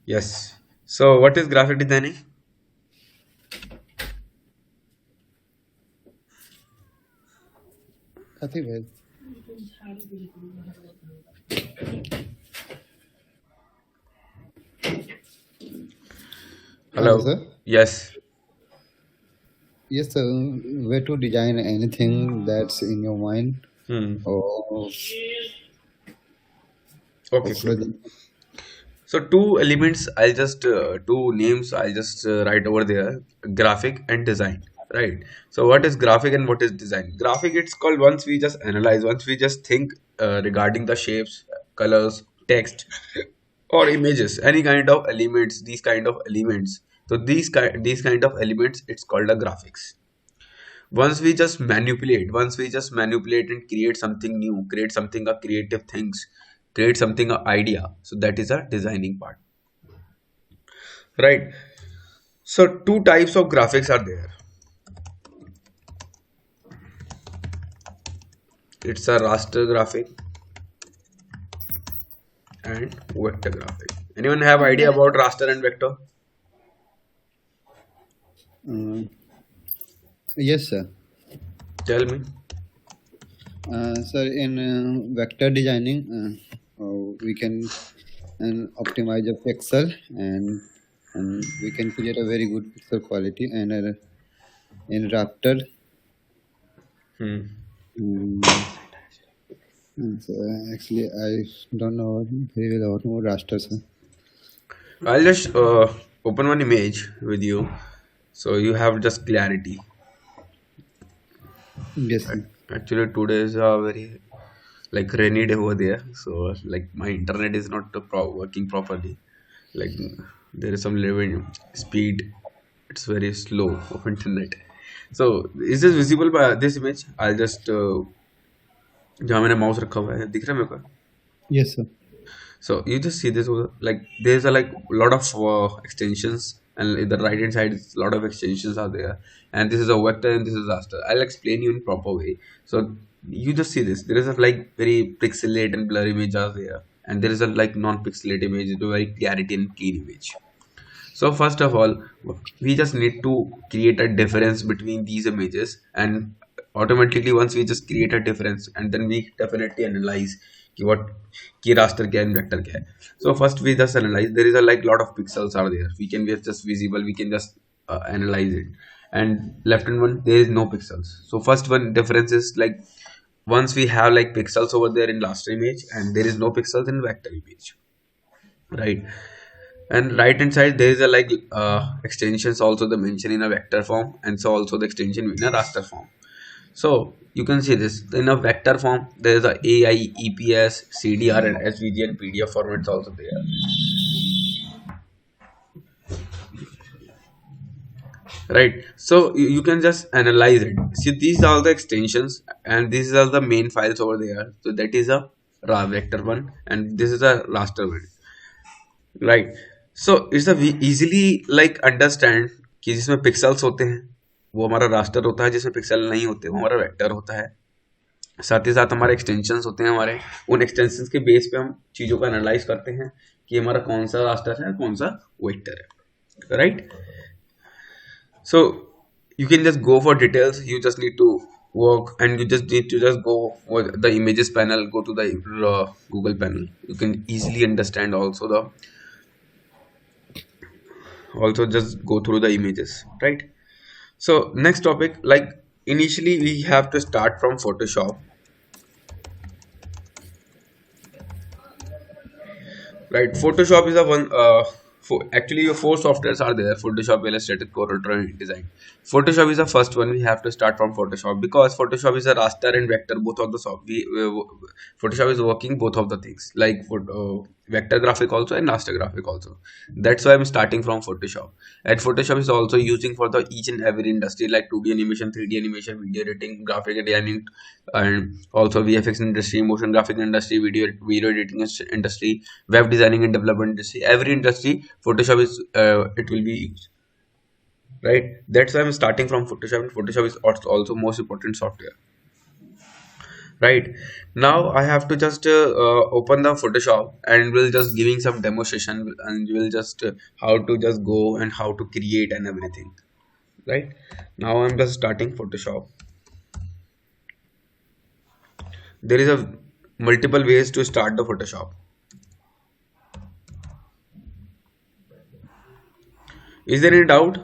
Yes. So what is graphic designing? काफी है। हाँ जी Hello. Sir. Yes. Yes sir, where to design anything that's in your mind Hmm. or Okay, cool. popular. So two elements, I'll just two names I'll just write over there: graphic and design. Right. So what is graphic and what is design? Graphic, it's called once we just analyze, once we just think regarding the shapes, colors, text, or images, any kind of elements, these kind of elements. So these kind of elements, it's called a graphics. Once we just manipulate and create something new, create something a creative things, create something a idea. So that is a designing part, right? So two types of graphics are there. It's a raster graphic and vector graphic. Anyone have idea about raster and vector? Uh, yes sir. Tell me. Sir, in vector designing, we can optimize the pixel and we can create a very good pixel quality. And in Raptor, Hmm. um, so actually I don't know very well about more raster, sir. I'll just open one image with you, so you have just clarity. Yes sir. Actually, today is a very like rainy day over there, so like my internet is not working properly. Like there is some living speed, it's very slow of internet. So is this visible by this image? I'll just जहाँ मैंने mouse रखा हुआ है दिख रहा है मेरे को? Yes sir. So you just see this like there's a like lot of extensions, and in the right hand side a lot of extensions are there, and this is a vector and this is raster. I'll explain you in proper way. So you just see this. There is a like very pixelate and blur image are there, and there is a like non-pixelate image, it's a very clarity and clean image. So first of all, we just need to create a difference between these images, and automatically once we just create a difference, and then we definitely analyze कि what कि raster क्या है and vector क्या है. So first we just analyze. There is a like lot of pixels are there. We can be just visible. We can just analyze it. And left hand one there is no pixels. So first one difference is like once we have like pixels over there in raster image, and there is no pixels in vector image, right? And right hand side there is a like extensions also the mention in a vector form, and so also the extension in a raster form. So you can see this in a vector form. There is a AI, EPS, CDR, and SVG and PDF formats also there, right? So you can just analyze it. See, these are the extensions, and these are the main files over there. So that is a raw vector one, and this is a raster one, right? So it's a easily like understand कि जिसमें pixels होते हैं वो हमारा raster होता है, जिसमें pixel नहीं होते वो हमारा वेक्टर होता है. साथ ही साथ हमारे एक्सटेंशंस होते हैं हमारे, उन एक्सटेंशंस के बेस पे हम चीज़ों को एनालाइज करते हैं कि हमारा कौन सा रास्टर है कौन सा वेक्टर है, right? So you can just go for details. You just need to work, and you just need to just go for the images panel, go to the Google panel. You can easily understand also just go through the images, right? So next topic, like initially we have to start from Photoshop, right? Photoshop is a one actually your four softwares are there: Photoshop, Illustrator, Corel, and Design. Photoshop is the first one. We have to start from Photoshop because Photoshop is a raster and vector, both of the Photoshop is working both of the things, like for vector graphic also and raster graphic also. That's why I'm starting from Photoshop. And Photoshop is also using for the each and every industry, like 2D animation, 3D animation, video editing, graphic designing, and also VFX industry, motion graphic industry, video editing industry, web designing and development industry. Every industry Photoshop is it will be used, right? That's why I'm starting from Photoshop, and Photoshop is also most important software. Right. Now I have to just open the Photoshop and we'll just giving some demo session and we'll just how to just go and how to create and everything. Right. Now I'm just starting Photoshop. There is a multiple ways to start the Photoshop. Is there any doubt?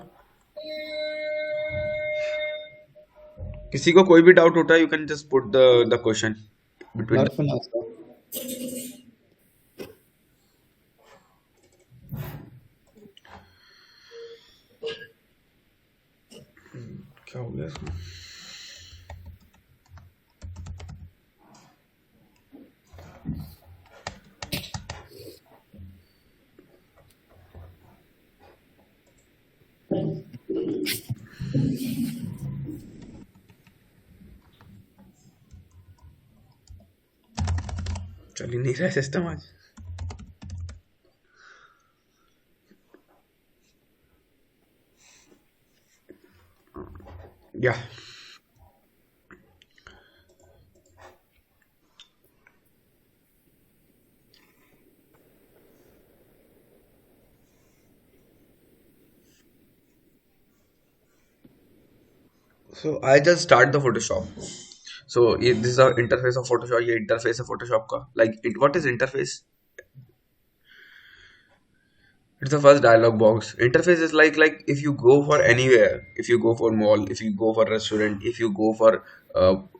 किसी को कोई भी doubt होता है you can just put the question between. Not for now, sir. क्या हो गया इसमें? चल ही नहीं रहा सिस्टम आज. या So I just start the Photoshop. So this is the interface of Photoshop. ये interface है Photoshop का. Like what is interface? It's the first dialog box. Interface is like if you go for anywhere, if you go for mall, if you go for restaurant, if you go for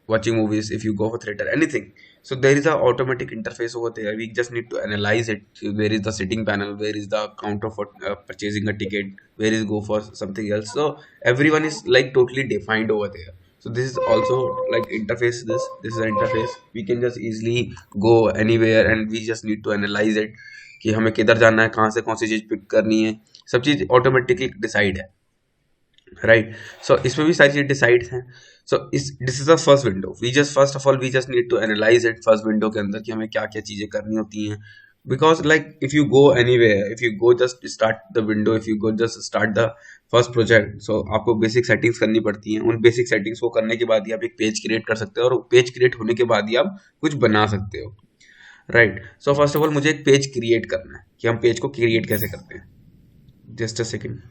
watching movies, if you go for theater, anything. So there is a automatic interface over there. We just need to analyze it. Where is the sitting panel? Where is the counter for purchasing a ticket? Where is go for something else? So everyone is like totally defined over there. So this is also like interface. This is an interface. We can just easily go anywhere and we just need to analyze it. कि हमें किधर जाना है, कहाँ से कौन सी चीज़ pick करनी है, सब चीज़ ऑटोमेटिकली डिसाइड है. राइट. सो इसमें भी सारी चीज़ डिसाइड हैं. So this is the first window. We just first of all we just need to analyse it first window के अंदर कि हमें क्या क्या चीज़ें करनी होती हैं. Because like if you go anywhere, if you go just start the window, if you go just start the first project, so आपको बेसिक सेटिंग्स करनी पड़ती हैं. उन बेसिक सेटिंग्स को करने के बाद ही आप एक पेज क्रिएट कर सकते हो और पेज क्रिएट होने के बाद ही आप कुछ बना सकते हो. Right. So first of all मुझे एक पेज क्रिएट करना है कि हम पेज को क्रिएट कैसे करते हैं. Just a second.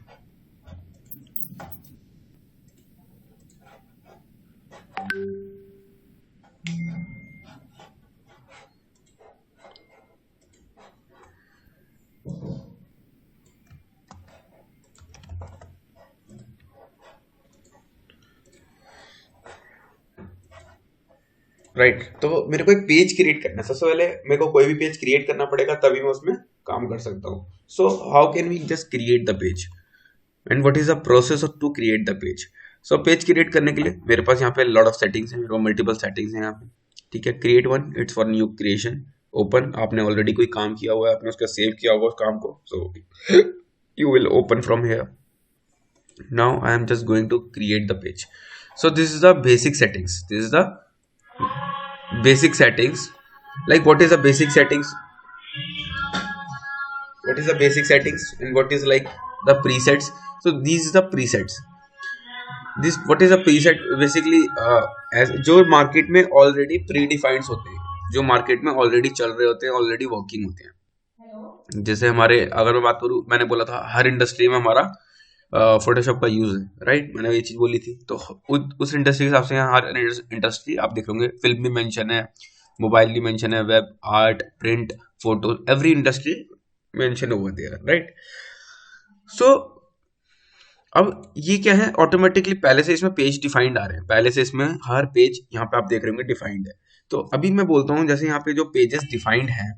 राइट. तो मेरे को एक पेज क्रिएट करना है. सबसे पहले मेरे को कोई भी पेज क्रिएट करना पड़ेगा तभी मैं उसमें काम कर सकता हूँ. So how can we just create the page and what is the process of to create the page. So page create करने के लिए मेरे पास यहाँ पे लॉट ऑफ सेटिंग्स हैं. मेरे को मल्टीपल सेटिंग्स हैं यहाँ पे. ठीक है. Create one, it's for new creation. Open, आपने ऑलरेडी कोई काम किया हुआ है, आपने उसका सेव किया हुआ उस काम को, so you will open from here. Now I am just going to create the page. So this is the basic settings. This is the basic settings. Like what is the basic settings, what is the basic settings and what is like the presets. So these is the presets. This what is a preset basically as जो market में already pre defined होते हैं, जो market में already चल रहे होते हैं, ऑलरेडी वर्किंग होते हैं. जैसे हमारे अगर मैं बात करूँ, मैंने बोला था हर इंडस्ट्री में हमारा फोटोशॉप का यूज है. राइट. मैंने ये चीज बोली थी. तो उस इंडस्ट्री के हिसाब से हर इंडस्ट्री आप देख लोगे, फिल्म भी मेंशन है, मोबाइल भी मेंशन है, web, art, print, photo, every industry mention over there. Right. So अब ये क्या है, ऑटोमेटिकली पहले से इसमें पेज डिफाइंड आ रहे हैं. पहले से इसमें हर पेज यहाँ पे आप देख रहे होंगे डिफाइंड है. तो अभी मैं बोलता हूँ जैसे यहाँ पे जो पेजेस डिफाइंड हैं,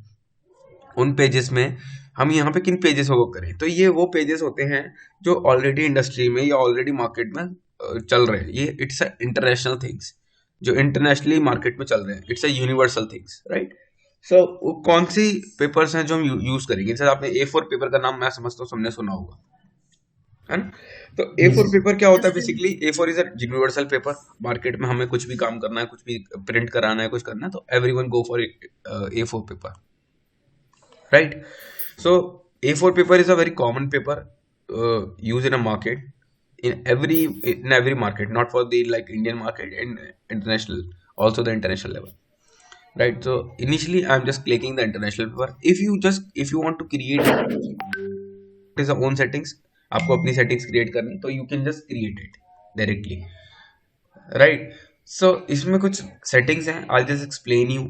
उन पेजेस में हम यहाँ पे किन पेजेस को करें. तो ये वो पेजेस होते हैं जो ऑलरेडी इंडस्ट्री में या ऑलरेडी मार्केट में चल रहे हैं. ये इट्स अ इंटरनेशनल थिंग्स, जो इंटरनेशनली मार्केट में चल रहे हैं. It's a universal things. Right. So कौन सी पेपर्स हैं जो हम यूज करेंगे. जैसे आपने A4 पेपर का नाम मैं समझता हूँ सबने सुना होगा, है ना. तो A4 पेपर क्या होता है basically. A4 is a universal paper. Market में हमें कुछ भी काम करना है, कुछ भी प्रिंट कराना है, कुछ करना है, तो everyone go for A4 paper. Right. So A4 paper is a very common paper used in a market, in every market, not for the like Indian market and international. also the international level, right? So initially I'm just clicking the international paper. If you want to create his own settings, आपको अपनी settings create करनी, तो you can just create it directly, right? So इसमें कुछ settings हैं, I'll just explain you,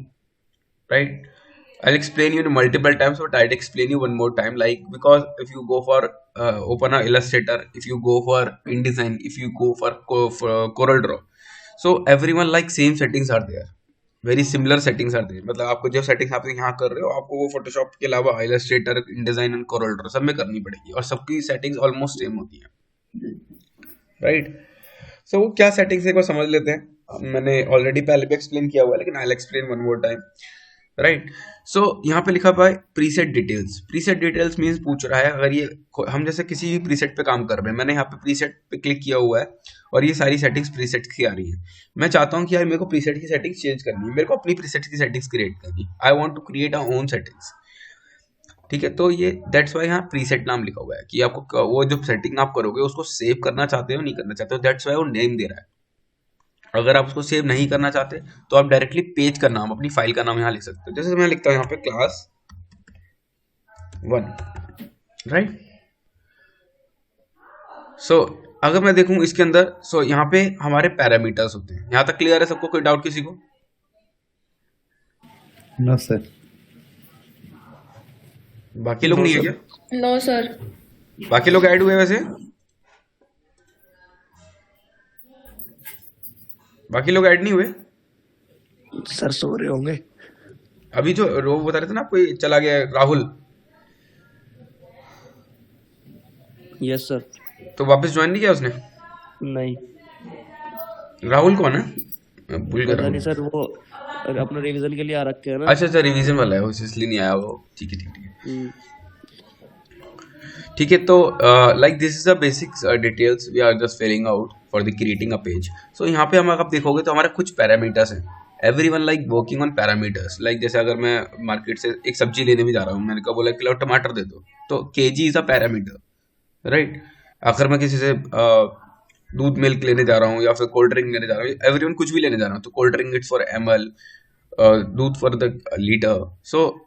right? I'll explain you in multiple times, but I'll explain you one more time, like, because if you go for open a Illustrator, if you go for InDesign, if you go for Corel Draw, so everyone like same settings are there, very similar settings are there. मतलब आपको जो settings आप यहाँ कर रहे हो, आपको वो फोटोशॉप के अलावा Illustrator, InDesign and Corel Draw सब में करनी पड़ेगी, और सबकी सेटिंग्स ऑलमोस्ट सेम होती है, राइट? सो वो क्या सेटिंग्स है, एक बार समझ लेते हैं. मैंने ऑलरेडी पहले भी एक्सप्लेन किया हुआ है, लेकिन I will explain one more time, right? So यहाँ पे लिखा हुआ है preset details. Preset details means पूछ रहा है, अगर ये हम जैसे किसी भी प्रीसेट पे काम कर रहे हैं, मैंने यहाँ पे प्रीसेट पे क्लिक किया हुआ है और ये सारी सेटिंग्स प्रीसेट की आ रही हैं. मैं चाहता हूँ कि यार मेरे को प्रीसेट की सेटिंग्स चेंज करनी है, मेरे को अपनी प्रीसेट की सेटिंग्स क्रिएट करनी है. I want to create a own settings, ठीक है? तो ये दैट्स वाई यहाँ प्रीसेट नाम लिखा हुआ है कि आपको वो जो सेटिंग आप करोगे उसको सेव करना चाहते हो नहीं करना चाहते हो, दैट्स वाई वो नेम दे रहा है. अगर आप उसको सेव नहीं करना चाहते तो आप डायरेक्टली पेज का नाम, अपनी फाइल का नाम यहाँ लिख सकते हो. जैसे मैं लिखता हूँ यहाँ पे क्लास 1, राइट? सो अगर मैं देखूं इसके अंदर, सो यहाँ पे हमारे पैरामीटर्स होते हैं. यहाँ तक क्लियर है सबको? कोई डाउट किसी को? No sir. बाकी लोग नहीं है क्या? No sir. बाकी लोग ऐड हुए वैसे? बाकी लोग ऐड नहीं हुए सर? सो रहे होंगे. अभी जो रो बता रहे थे ना, कोई चला गया, राहुल, यस सर. तो वापस ज्वाइन नहीं किया उसने? नहीं, राहुल कौन है? मैं भूल गया. पता नहीं राहुल, सर, वो अपना रिवीजन के लिए आ रखे हैं ना. अच्छा अच्छा, रिवीजन वाला है वो, इसलिए नहीं आया वो. ठीक है ठीक है हम्म, ठीक है. तो like this is a basic details we are just filling out for the creating a page. So यहाँ पे हम आप देखोगे तो हमारे कुछ पैरामीटर्स हैं. Everyone like working on parameters. Like जैसे अगर मैं मार्केट से एक सब्जी लेने भी जा रहा हूँ, मैंने कहा बोला किलो टमाटर दे दो, तो KG is a parameter, right? अगर मैं किसी से दूध मिल्क लेने जा रहा हूँ या फिर कोल्ड ड्रिंक लेने जा रहा हूँ, एवरीवन कुछ भी लेने जा रहा हूँ, तो cold drink it's for ml, दूध for the litre, so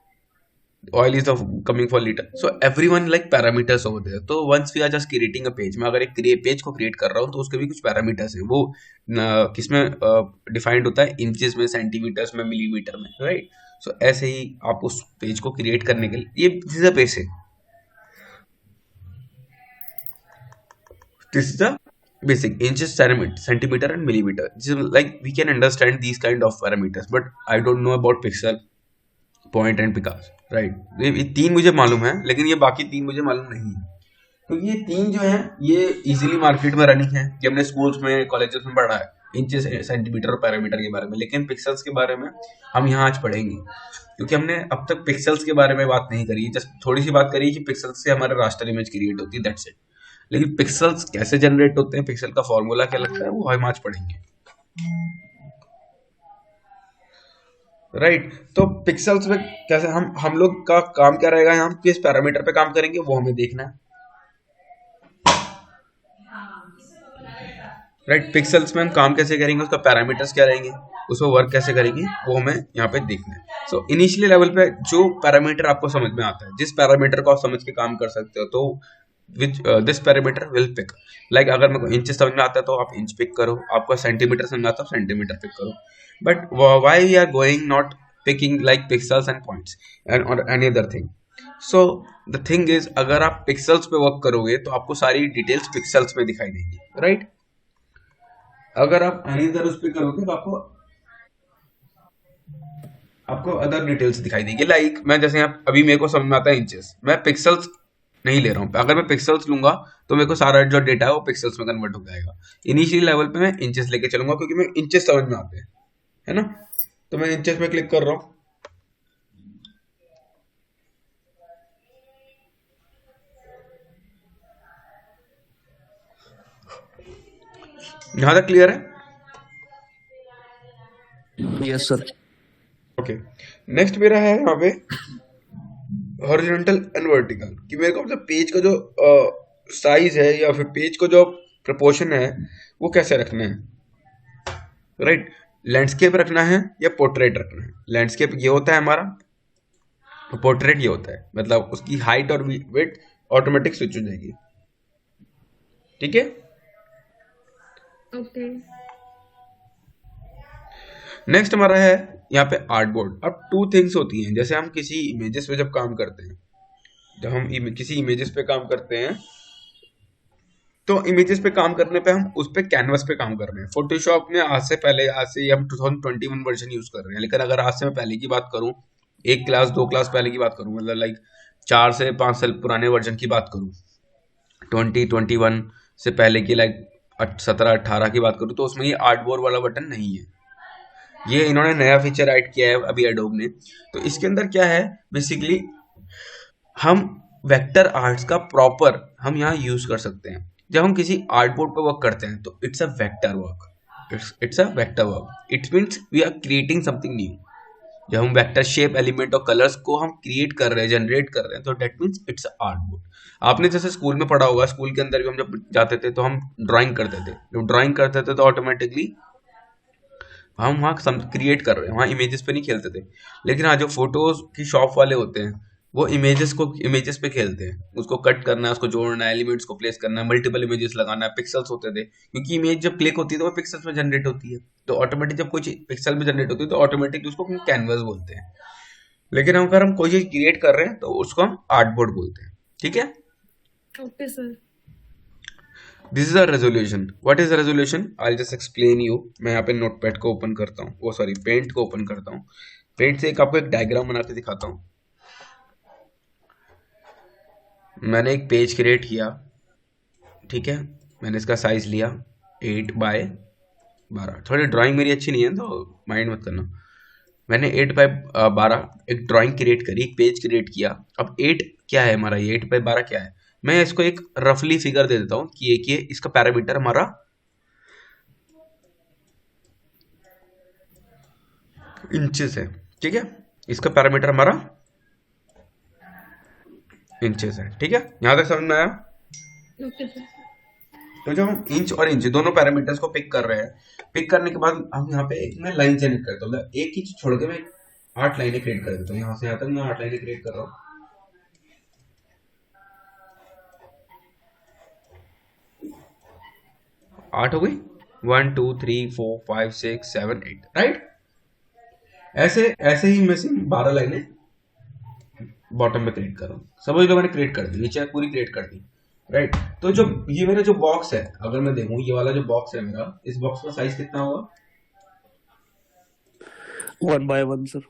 oil is of coming for liter. So everyone like parameters over there. तो once we are just creating a page, मैं अगर एक पेज को क्रिएट कर रहा हूँ तो उसके भी कुछ पैरामीटर्स हैं. वो किसमें डिफाइंड होता है? इंचेस में, सेंटीमीटर्स में, मिलीमीटर में, राइट? सो ऐसे ही आप उस पेज को क्रिएट करने के लिए, ये this is a basic, this is the basic inches, centimeter and millimeter. Like we can understand these kind of parameters, but I don't know about pixel, point and Picasso, right? ये तीन मुझे मालूम है, लेकिन ये बाकी तीन मुझे मालूम नहीं है. क्योंकि ये तीन जो है ये इजीली मार्केट में रनिंग है, ये हमने स्कूल्स में, कॉलेजेस में पढ़ा है, इंचेस, सेंटीमीटर और पैरामीटर के बारे में. लेकिन पिक्सल्स के बारे में हम यहाँ आज पढ़ेंगे, क्योंकि हमने अब तक पिक्सल्स के बारे में बात नहीं करी. जस्ट थोड़ी सी बात करी कि पिक्सल्स से हमारा रास्टर इमेज क्रिएट होती है, दैट्स इट. लेकिन पिक्सल्स कैसे जनरेट होते हैं, पिक्सल का फॉर्मूला क्या लगता है, वो हम आज पढ़ेंगे, राइट? तो पिक्सल्स में कैसे हम लोग का काम क्या रहेगा, हम किस पैरामीटर पे काम करेंगे वो हमें देखना है, राइट? पिक्सल्स में हम काम कैसे करेंगे, उसका पैरामीटर्स क्या रहेंगे, उसमें वर्क कैसे करेंगे, वो हमें यहाँ पे देखना है. सो इनिशियली लेवल पे जो पैरामीटर आपको समझ में आता है, जिस पैरामीटर को आप समझ के काम कर सकते हो, तो which this parameter will pick. Like अगर मेरे को इंचेस समझ में आता है तो आप इंच पिक करो, आपको सेंटीमीटर समझ में आता है सेंटीमीटर पिक करो. But why we are going not picking like pixels and points and और any other thing? So the thing is, अगर आप पिक्सल्स पे वर्क करोगे तो आपको सारी डिटेल्स पिक्सल्स में दिखाई देंगी, राइट? अगर आप एनी अदर उस पे करोगे तो आपको अदर डिटेल्स दिखाई देंगी. लाइक मैं जैसे यहाँ अभी मेरे को समझ में आता है इंचेस, मैं पिक्सल्स नहीं ले रहा हूँ. अगर मैं पिक्सल्स लूंगा तो मेरे को सारा जो डेटा है वो पिक्सल्स में कन्वर्ट हो जाएगा. इनिशियली लेवल पे मैं इंचेस लेके चलूंगा, क्योंकि मैं इंचेस समझ में आते हैं, है ना? तो मैं इंचेस में क्लिक कर रहा हूँ. यहां तक क्लियर है? Yes sir. ओके. नेक्स्ट मेरा है यहाँ पे हॉरिजॉन्टल एंड वर्टिकल, कि मेरे को मतलब पेज का जो साइज है या फिर पेज को जो प्रपोर्शन है वो कैसे रखना है, राइट? लैंडस्केप रखना है या पोर्ट्रेट रखना है। लैंडस्केप ये होता है हमारा, पोर्ट्रेट ये होता है, मतलब उसकी हाइट और वेट ऑटोमेटिक स्विच हो जाएगी। ठीक है। ओके। नेक्स्ट हमारा है यहाँ पे आर्ट बोर्ड। अब टू थिंग्स होती हैं, जैसे हम किसी इमेजेस पे जब काम करते हैं, जब हम किसी इमेजेस पे काम करते हैं, तो इमेजेस पे काम करने पे हम उस पे कैनवस पे काम कर रहे हैं। फोटोशॉप में आज से हम 2021 वर्जन यूज कर रहे हैं, लेकिन अगर आज से मैं पहले की बात करूं, 1 क्लास 2 क्लास पहले की बात करूं, मतलब लाइक 4 से 5 साल पुराने वर्जन की बात करूं, 2021 से पहले की लाइक 17-18 की बात करूं, तो उसमें ये आर्ट बोर्ड वाला बटन नहीं है। ये इन्होंने नया फीचर ऐड किया है अभी एडोब ने। तो इसके अंदर क्या है, बेसिकली हम वेक्टर आर्ट्स का प्रॉपर हम यहाँ यूज कर सकते हैं। जब हम किसी आर्ट बोर्ड पर वर्क करते हैं तो it's a vector work, it's a vector work, it means we are creating something new. जब हम वेक्टर शेप, एलिमेंट और कलर्स को हम क्रिएट कर रहे हैं, जनरेट कर रहे हैं, तो that means it's a art board. आपने जैसे स्कूल में पढ़ा होगा, स्कूल के अंदर भी हम जब जाते थे तो हम ड्राइंग करते थे। जब ड्राइंग करते थे तो ऑटोमेटिकली हम वहाँ क्रिएट कर रहे हैं, वहाँ इमेजेस पे नहीं खेलते थे। लेकिन हाँ, जो फोटोज की शॉप वाले होते हैं वो इमेजेस पे खेलते हैं, उसको कट करना है, उसको जोड़ना है, एलिमेंट्स को प्लेस करना है, मल्टीपल इमेजेस लगाना है, पिक्सल्स होते थे, क्योंकि इमेज जब क्लिक होती है तो वो पिक्सल्स में जनरेट होती है। तो ऑटोमेटिक जब कोई चीज पिक्सल में जनरेट होती है तो ऑटोमेटिक उसको हम कैनवस बोलते हैं। लेकिन अगर हम कोई चीज क्रिएट कर रहे हैं तो उसको हम आर्ट बोर्ड बोलते हैं। ठीक है। Okay sir. This is a resolution. What is resolution? I just explain you. मैं यहाँ पे नोटपैड को ओपन करता हूँ, वो सॉरी पेंट को ओपन करता हूँ। पेंट से आपको एक डायग्राम बना के दिखाता हूँ। मैंने एक पेज क्रिएट किया, ठीक है। मैंने इसका साइज लिया 8x12। थोड़ी ड्राइंग मेरी अच्छी नहीं है तो माइंड मत करना। मैंने 8x12 एक ड्राइंग क्रिएट करी, एक पेज क्रिएट किया। अब 8 क्या है हमारा, ये 8x12 क्या है? मैं इसको एक रफली फिगर दे देता हूँ कि ये इसका पैरामीटर हमारा इंचेस है। ठीक है, इसका पैरामीटर हमारा इंचेस है। ठीक है, यहां तक समझ में आया? Okay sir. तो जब हम इंच और इंच दोनों पैरामीटर्स को पिक कर रहे हैं, पिक करने के बाद हम यहाँ पे मैं लाइन जनरेट करता हूँ। एक इंच छोड़ के मैं 8 लाइनें क्रिएट कर देता हूँ। यहाँ से यहाँ तक मैं 8 लाइनें क्रिएट कर रहा हूँ। 8 हो गई, 1 2 3 4 5 6 7 8, राइट। ऐसे ही मैं से 12 लाइनें बॉटम में क्रिएट कर रहा हूँ। समझ लो मैंने क्रिएट कर दी, नीचे पूरी क्रिएट कर दी, राइट। तो जो ये मेरा जो बॉक्स है, अगर मैं देखूं ये वाला जो बॉक्स है मेरा, इस बॉक्स का साइज कितना होगा? 1x1 sir.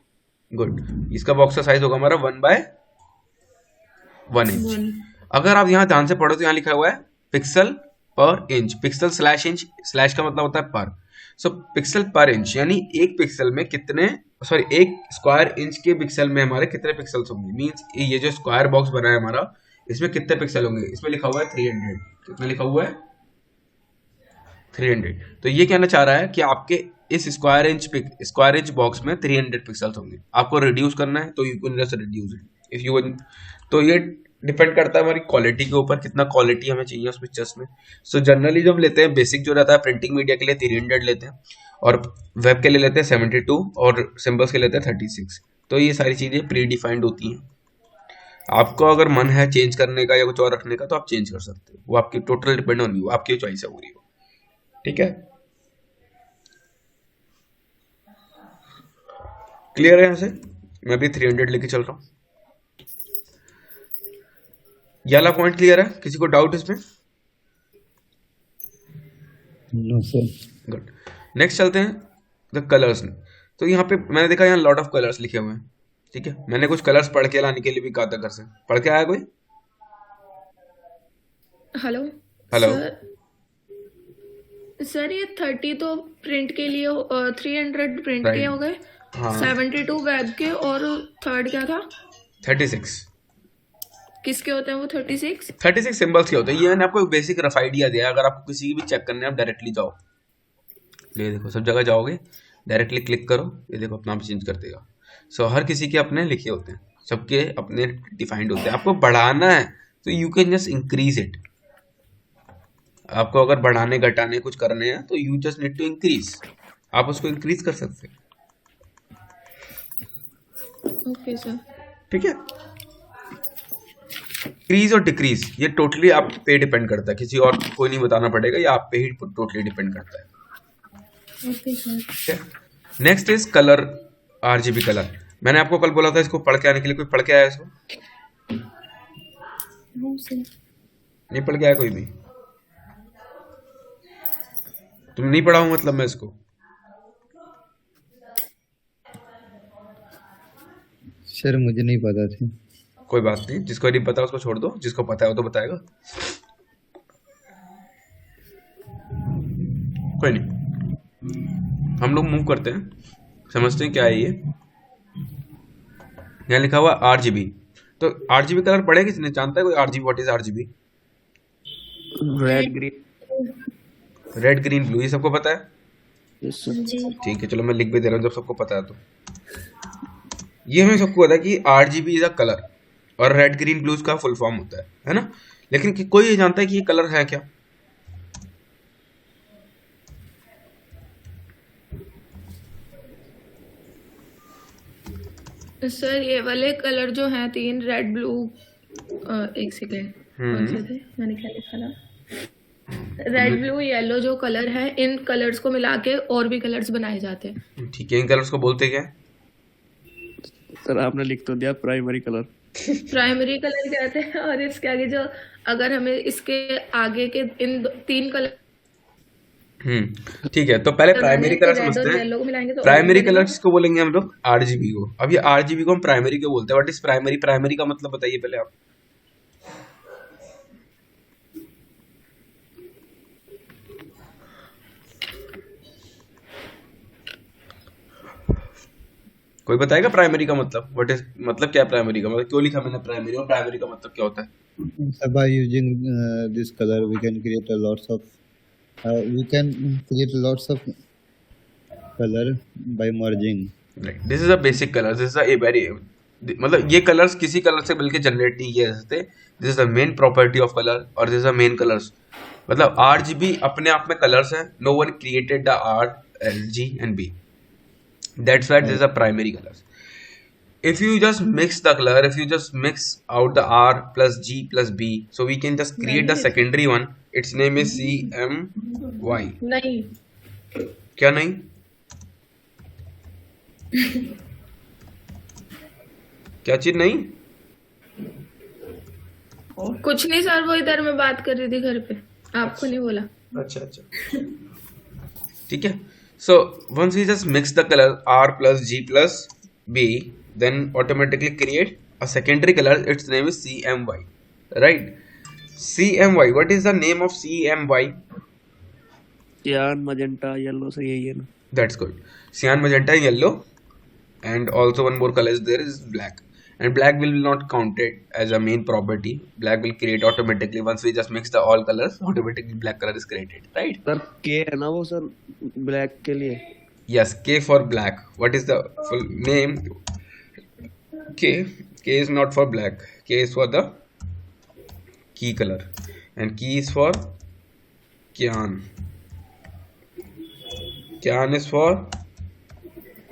गुड, इसका बॉक्स का साइज होगा हमारा 1x1 इंच। अगर आप यहाँ ध्यान से पढ़ो तो यहाँ लिखा हुआ है पिक्सल पर inch. Pixel slash inch, slash का मतलब होता है पर। सो पिक्सल पर इंच यानी एक पिक्सल में कितने, सॉरी एक स्क्वायर इंच के पिक्सल में हमारे कितने पिक्सल्स होंगे। मींस ये जो स्क्वायर बॉक्स बना है हमारा, इसमें कितने पिक्सल होंगे? इसमें लिखा हुआ है 300। कितना लिखा हुआ है? 300। तो ये कहना चाह रहा है कि आपके इस स्क्वायर इंच बॉक्स में 300 पिक्सल्स होंगे। आपको रिड्यूस करना है तो you can just reduce it if you. तो ये डिपेंड करता है हमारी क्वालिटी के ऊपर, कितना क्वालिटी हमें चाहिए उस पिक्चर्स में। सो जनरली जब लेते हैं, बेसिक जो रहता है प्रिंटिंग मीडिया के लिए 300 लेते हैं, और वेब के लिए लेते हैं 72, और सिंबल्स के लेते हैं 36। तो ये सारी चीजें प्री डिफाइंड होती हैं। आपको अगर मन है चेंज करने का या कुछ और रखने का तो आप चेंज कर सकते हो, वो आपकी टोटल डिपेंड होनी, वो आपकी चॉइस है पूरी। ठीक है, क्लियर है? यहाँ से मैं भी 300 लेके चल रहा हूँ। ये वाला पॉइंट क्लियर है? किसी को डाउट इसमें? No sir. गुड, नेक्स्ट चलते हैं द कलर्स में। तो यहाँ पे मैंने देखा यहाँ लॉट ऑफ कलर्स लिखे हुए हैं। ठीक है, मैंने कुछ कलर्स पढ़ के लाने के लिए भी कहा था घर से। पढ़ के आया कोई? हेलो हेलो सर, ये 30 तो प्रिंट के लिए 300 प्रिंट Right. के हो गए, हाँ 72 वेब के, और थर्ड क्या था? 36। किसके होते हैं वो 36? 36 सिंबल्स के होते हैं। ये मैंने आपको एक बेसिक रफ आइडिया दिया। अगर आपको किसी की भी चेक करने, आप डायरेक्टली जाओ, ये देखो सब जगह जाओगे, डायरेक्टली क्लिक करो, ये देखो अपना आप चेंज कर देगा। सो हर किसी के अपने लिखे होते हैं, सबके अपने डिफाइंड होते हैं। आपको बढ़ाना है तो you can just increase it. आपको अगर बढ़ाने घटाने कुछ करने हैं तो you just need to increase. आप उसको इंक्रीज कर सकते हैं। Okay sir. ठीक है, इंक्रीज और डिक्रीज ये टोटली आप पे डिपेंड करता है, किसी और को कोई नहीं बताना पड़ेगा, ये आप पे ही टोटली डिपेंड करता है। Okay sir. ठीक है। Next is colour, RGB colour. मैंने आपको कल बोला था इसको पढ़ के आने के लिए, कोई पढ़ के आया इसको? No sir. नहीं पढ़ के आया कोई भी? तुम नहीं पढ़ा हूं मतलब मैं इसको? सर मुझे नहीं पता थी। कोई बात नहीं, जिसको नहीं पता उसको छोड़ दो, जिसको पता है वो तो बताएगा। कोई नहीं, हम लोग मूव करते हैं, समझते हैं क्या है ये। यहाँ लिखा हुआ आरजीबी, तो आरजीबी कलर पढ़े, किसने जानता है कोई RGB? What is RGB? Red green. Red green blue, ये सबको पता है? Yes sir. जी। ठीक है, चलो मैं लिख भी दे रहा हूँ जब सबको पता है तो। ये हमें सबको पता है कि आरजीबी इज अ कलर, और रेड ग्रीन ब्लू का फुल फॉर्म होता है ना? लेकिन कि कोई ये जानता है कि ये कलर है क्या? सर ये वाले कलर जो हैं 3, रेड ब्लू, एक सेकेंड, कौन से थे, मैंने क्या लिखा था? रेड ब्लू येलो जो कलर है, इन कलर्स को मिला के और भी कलर्स बनाए जाते हैं। ठीक है, इन कलर्स को बोलते क्या है? सर आपने लिख तो दिया प्राइमरी कलर। प्राइमरी कलर कहते हैं, और इसके आगे जो, अगर हमें इसके आगे के इन 3 कलर ठीक है, तो पहले प्राइमरी कलर रेड समझते और हैं। येलो को मिलाएंगे तो प्राइमरी कलर किसको बोलेंगे हम लोग? आरजीबी को। अब ये आरजीबी को हम प्राइमरी क्यों बोलते हैं? What is primary? प्राइमरी का मतलब बताइए पहले आप। कोई बताएगा प्राइमरी का मतलब? व्हाट इज, मतलब क्या है प्राइमरी का मतलब? क्यों लिखा मैंने प्राइमरी, और प्राइमरी का मतलब क्या होता है? So by using this color, we can create a lots of color by merging. This is a basic colour, this is a very, मतलब ये कलर्स किसी कलर से मिलके जनरेट नहीं किए जा सकते। This is the main property of colour, और this is the main colours. मतलब आरजीबी अपने आप में कलर्स हैं, no one created the R, L, G and B, that's why this is a primary colours. If you just mix the color, if you just mix out the R plus G plus B, so we can just create the secondary one. Its name is CMY. नहीं, क्या नहीं? क्या चीज नहीं? कुछ नहीं sir, वो इधर मैं बात कर रही थी घर पे, आपको नहीं बोला। अच्छा अच्छा, ठीक है। So once we just mix the color R plus G plus B, then automatically create a secondary color. Its name is CMY, right? CMY. What is the name of CMY? cyan, magenta, yellow से यही है ना? That's good. Cyan, magenta, yellow, and also one more color is there is black. And black will not count it as a main property. Black will create automatically once we just mix the all colors. Automatically black color is created, right? Sir के है ना वो sir black के लिए? Yes, K for black. What is the full name? K is not for black. K is for the key color, and key is for cyan. Cyan is for,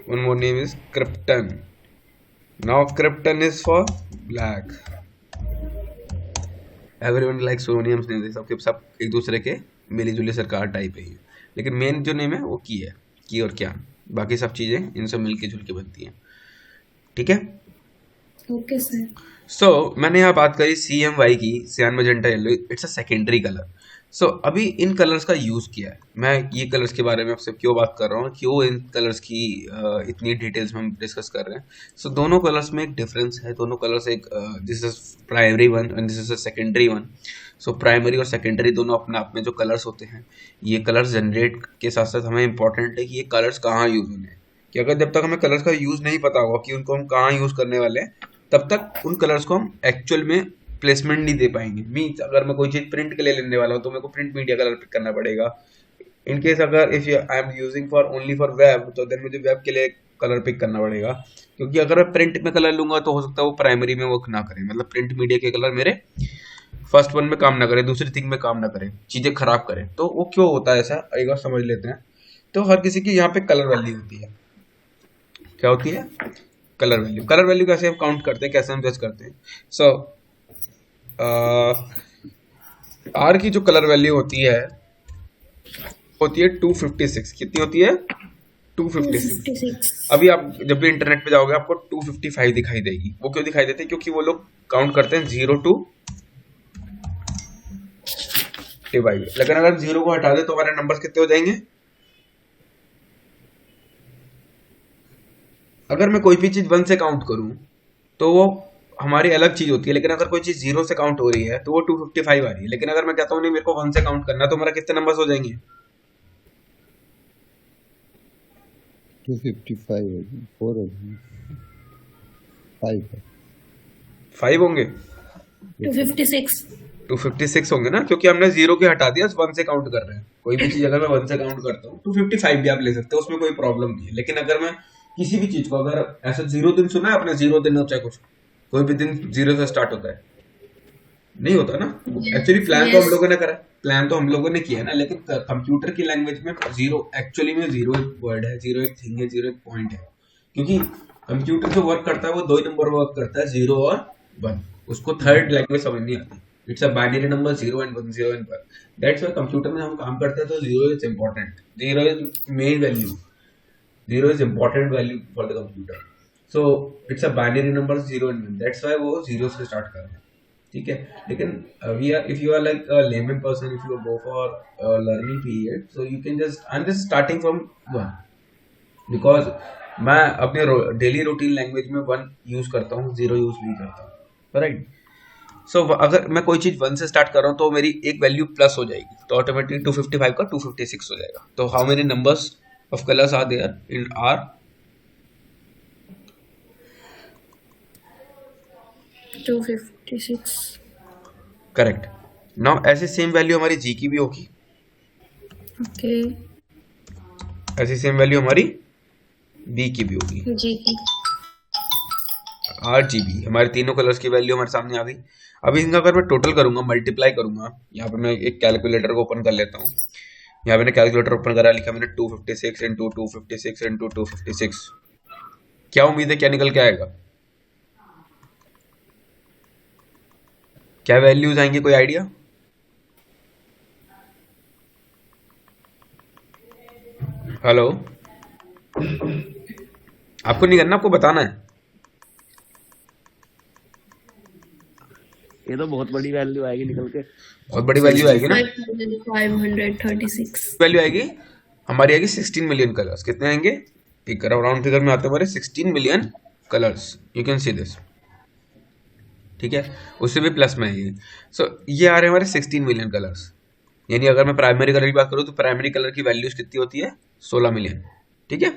one more name is krypton. Now krypton is for black. Everyone likes soniums names, सबके सब एक दूसरे के मिली जुली सरकार type है, लेकिन main जो name है वो की है, की और क्यान। बाकी सब चीजें इनसे मिलके जुल के बनती हैं, ठीक है। Okay sir. सो मैंने यहाँ बात करी CMY की, cyan magenta yellow, it's a secondary colour. So अभी इन कलर्स का यूज़ किया है, मैं ये कलर्स के बारे में आपसे क्यों बात कर रहा हूँ, क्यों इन कलर्स की इतनी डिटेल्स में हम डिस्कस कर रहे हैं। सो दोनों कलर्स में एक डिफरेंस है, दोनों कलर्स एक, this is primary one and this is a secondary one. So primary और सेकेंडरी दोनों अपने आप में जो कलर्स होते हैं, ये कलर्स जनरेट के साथ साथ हमें इंपॉर्टेंट है कि ये कलर्स कहाँ यूज होने हैं, कि अगर जब तक हमें कलर्स का यूज़ नहीं पता होगा कि उनको हम कहाँ यूज़ करने वाले हैं, तब तक उन कलर्स को हम एक्चुअल में प्लेसमेंट नहीं दे पाएंगे। मीन्स अगर मैं कोई चीज़ प्रिंट के लिए लेने वाला हूँ तो मेरे को प्रिंट मीडिया कलर पिक करना पड़ेगा। इन केस अगर if I am using for only for web, तो देन मुझे वेब के लिए कलर पिक करना पड़ेगा, क्योंकि अगर मैं प्रिंट में कलर लूंगा तो हो सकता है वो प्राइमरी में वर्क ना करे, मतलब प्रिंट मीडिया के कलर मेरे फर्स्ट वन में काम ना करे, दूसरी थिंग में काम ना करे, चीज़ें खराब करे। तो वो क्यों होता है ऐसा, एक बार समझ लेते हैं। तो हर किसी की यहाँ पे कलर वैल्यू होती है। क्या होती है? Colour value. कलर वैल्यू कैसे हम काउंट करते हैं, कैसे हम जज करते हैं? सो आर की जो कलर वैल्यू होती है 256। कितनी होती है? 256। 256। अभी आप जब भी इंटरनेट पे जाओगे आपको 255 दिखाई देगी। वो क्यों दिखाई देती है? क्योंकि वो लोग काउंट करते हैं 0 टू डिवाइड। लेकिन अगर 0 को हटा दे तो हमारे नंबर्स कितने हो जाएंगे? अगर मैं कोई भी चीज 1 से काउंट करूं तो वो हमारी अलग चीज होती है, लेकिन अगर कोई चीज 0 से काउंट हो रही है तो वो 255 आ रही है। लेकिन अगर मैं कहता हूँ नहीं मेरे को 1 से काउंट करना है, तो हमारा कितने नंबर्स हो जाएंगे? 255 होगी, 4 होगी, 5 है। 5 होंगे? 256। 256 होंगे ना, क्योंकि हमने 0 के हटा दिया, 1 से काउंट कर रहे हैं। कोई भी चीज अगर मैं 1 से काउंट करता हूँ 255 भी आप ले सकते हो, उसमें कोई प्रॉब्लम नहीं है। लेकिन अगर मैं किसी भी चीज को, अगर ऐसा 0 दिन सुना है आपने, 0 दिन होता है कुछ, कोई भी दिन 0 से स्टार्ट होता है? नहीं होता ना। एक्चुअली प्लान तो हम Yes. लोगों ने करा है, प्लान तो हम लोगों ने किया है ना, लेकिन कंप्यूटर की लैंग्वेज में 0 एक्चुअली में 0 एक वर्ड है, 0 एक थिंग है, 0 एक पॉइंट है। क्योंकि कंप्यूटर जो वर्क करता है वो 2 ही नंबर वर्क करता है, 0 और 1। उसको थर्ड लैंग्वेज समझ नहीं आती। It's a binary number, 0 and 1, 0 and 1। That's why computer में हम काम करते हैं तो 0 is important, 0 is main value, 0 is important value for the computer. So it's a binary number 0 and 1. That's why वो 0 से start कर रहे हैं, ठीक है। लेकिन we are, if you are like a layman person, if you go for a learning period, so you can just, I'm just starting from 1 because मैं अपने डेली रूटीन लैंग्वेज में 1 यूज करता हूँ, 0 यूज नहीं करता हूँ, राइट। सो अगर मैं कोई चीज 1 से स्टार्ट कर रहा हूँ तो मेरी एक वैल्यू प्लस हो जाएगी, तो ऑटोमेटिकली 255 का 256 हो जाएगा। तो how many numbers of colors are there in R? 256। Correct. Now ऐसे सेम वैल्यू हमारी G की भी होगी, ओके। ऐसी सेम वैल्यू हमारी B की भी होगी। जी की। RGB, हमारे तीनों कलर्स की वैल्यू हमारे सामने आ गई। अभी इनका अगर मैं टोटल करूंगा, मल्टीप्लाई करूंगा, यहाँ पे मैं एक कैलकुलेटर को ओपन कर लेता हूँ। यहाँ मैंने कैलकुलेटर ओपन करा, लिखा मैंने 256 इंटू 256 इंटू 256। क्या उम्मीद है क्या निकल के आएगा? क्या वैल्यूज आएंगे, कोई आइडिया? हेलो, आपको नहीं करना, आपको बताना है। ये तो बहुत बड़ी वैल्यू आएगी निकल के। बहुत बड़ी वैल्यू आएगी ना। 536। वैल्यू आएगी हमारी, आएगी 16 मिलियन कलर्स। कितने आएंगे? एक राउंड फिगर में आते हैं हमारे 16 million colours. You can see this, ठीक है। उससे भी प्लस में आएगी। सो ये आ रहे हैं हमारे 16 मिलियन कलर्स। यानी अगर मैं प्राइमरी कलर की बात करूँ तो प्राइमरी कलर की वैल्यूज कितनी होती है? 16 मिलियन, ठीक है।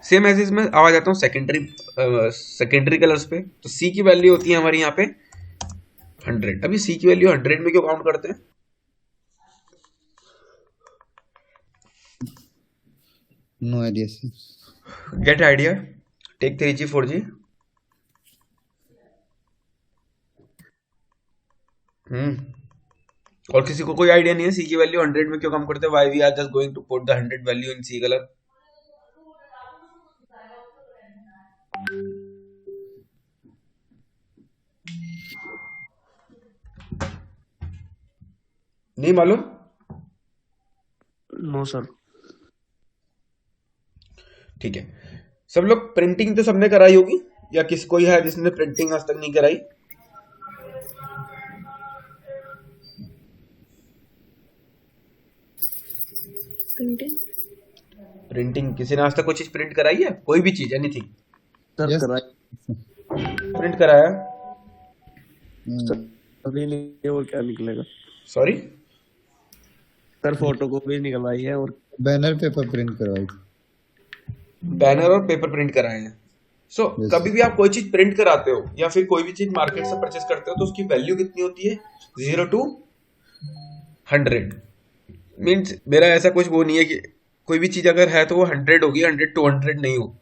सेम एज इसमें आ जाता हूँ सेकेंडरी कलर्स पे। तो सी की वैल्यू होती है हमारी यहाँ पे 100। अभी सी की वैल्यू 100 में क्यों काउंट करते हैं? No idea, sir. Get idea, take 3G 4G। और किसी को कोई आइडिया नहीं है सी की वैल्यू 100 में क्यों कम करते हैं? Why we are just going to put the 100 value in C colour? नहीं मालूम? No sir. ठीक है। सब लोग प्रिंटिंग तो सबने कराई होगी, या किसी कोई है जिसने प्रिंटिंग आज तक नहीं कराई? प्रिंटिंग। प्रिंटिंग किसी ने आज तक कोई चीज प्रिंट कराई है? कोई भी चीज, एनीथिंग सर Yes. कराई प्रिंट कराया? Hmm. अभी नहीं, और क्या निकलेगा सॉरी, सर? फोटो कॉपी निकलवाई है और बैनर पेपर प्रिंट करवाई थी। बैनर और पेपर प्रिंट कराए हैं। सो Yes. कभी भी आप कोई चीज प्रिंट कराते हो या फिर कोई भी चीज मार्केट से परचेस करते हो तो उसकी वैल्यू कितनी होती है? 0 to 100। मीन्स मेरा ऐसा कुछ वो नहीं है कि कोई भी चीज अगर है तो वो 100 होगी, 100 to 100 नहीं हो।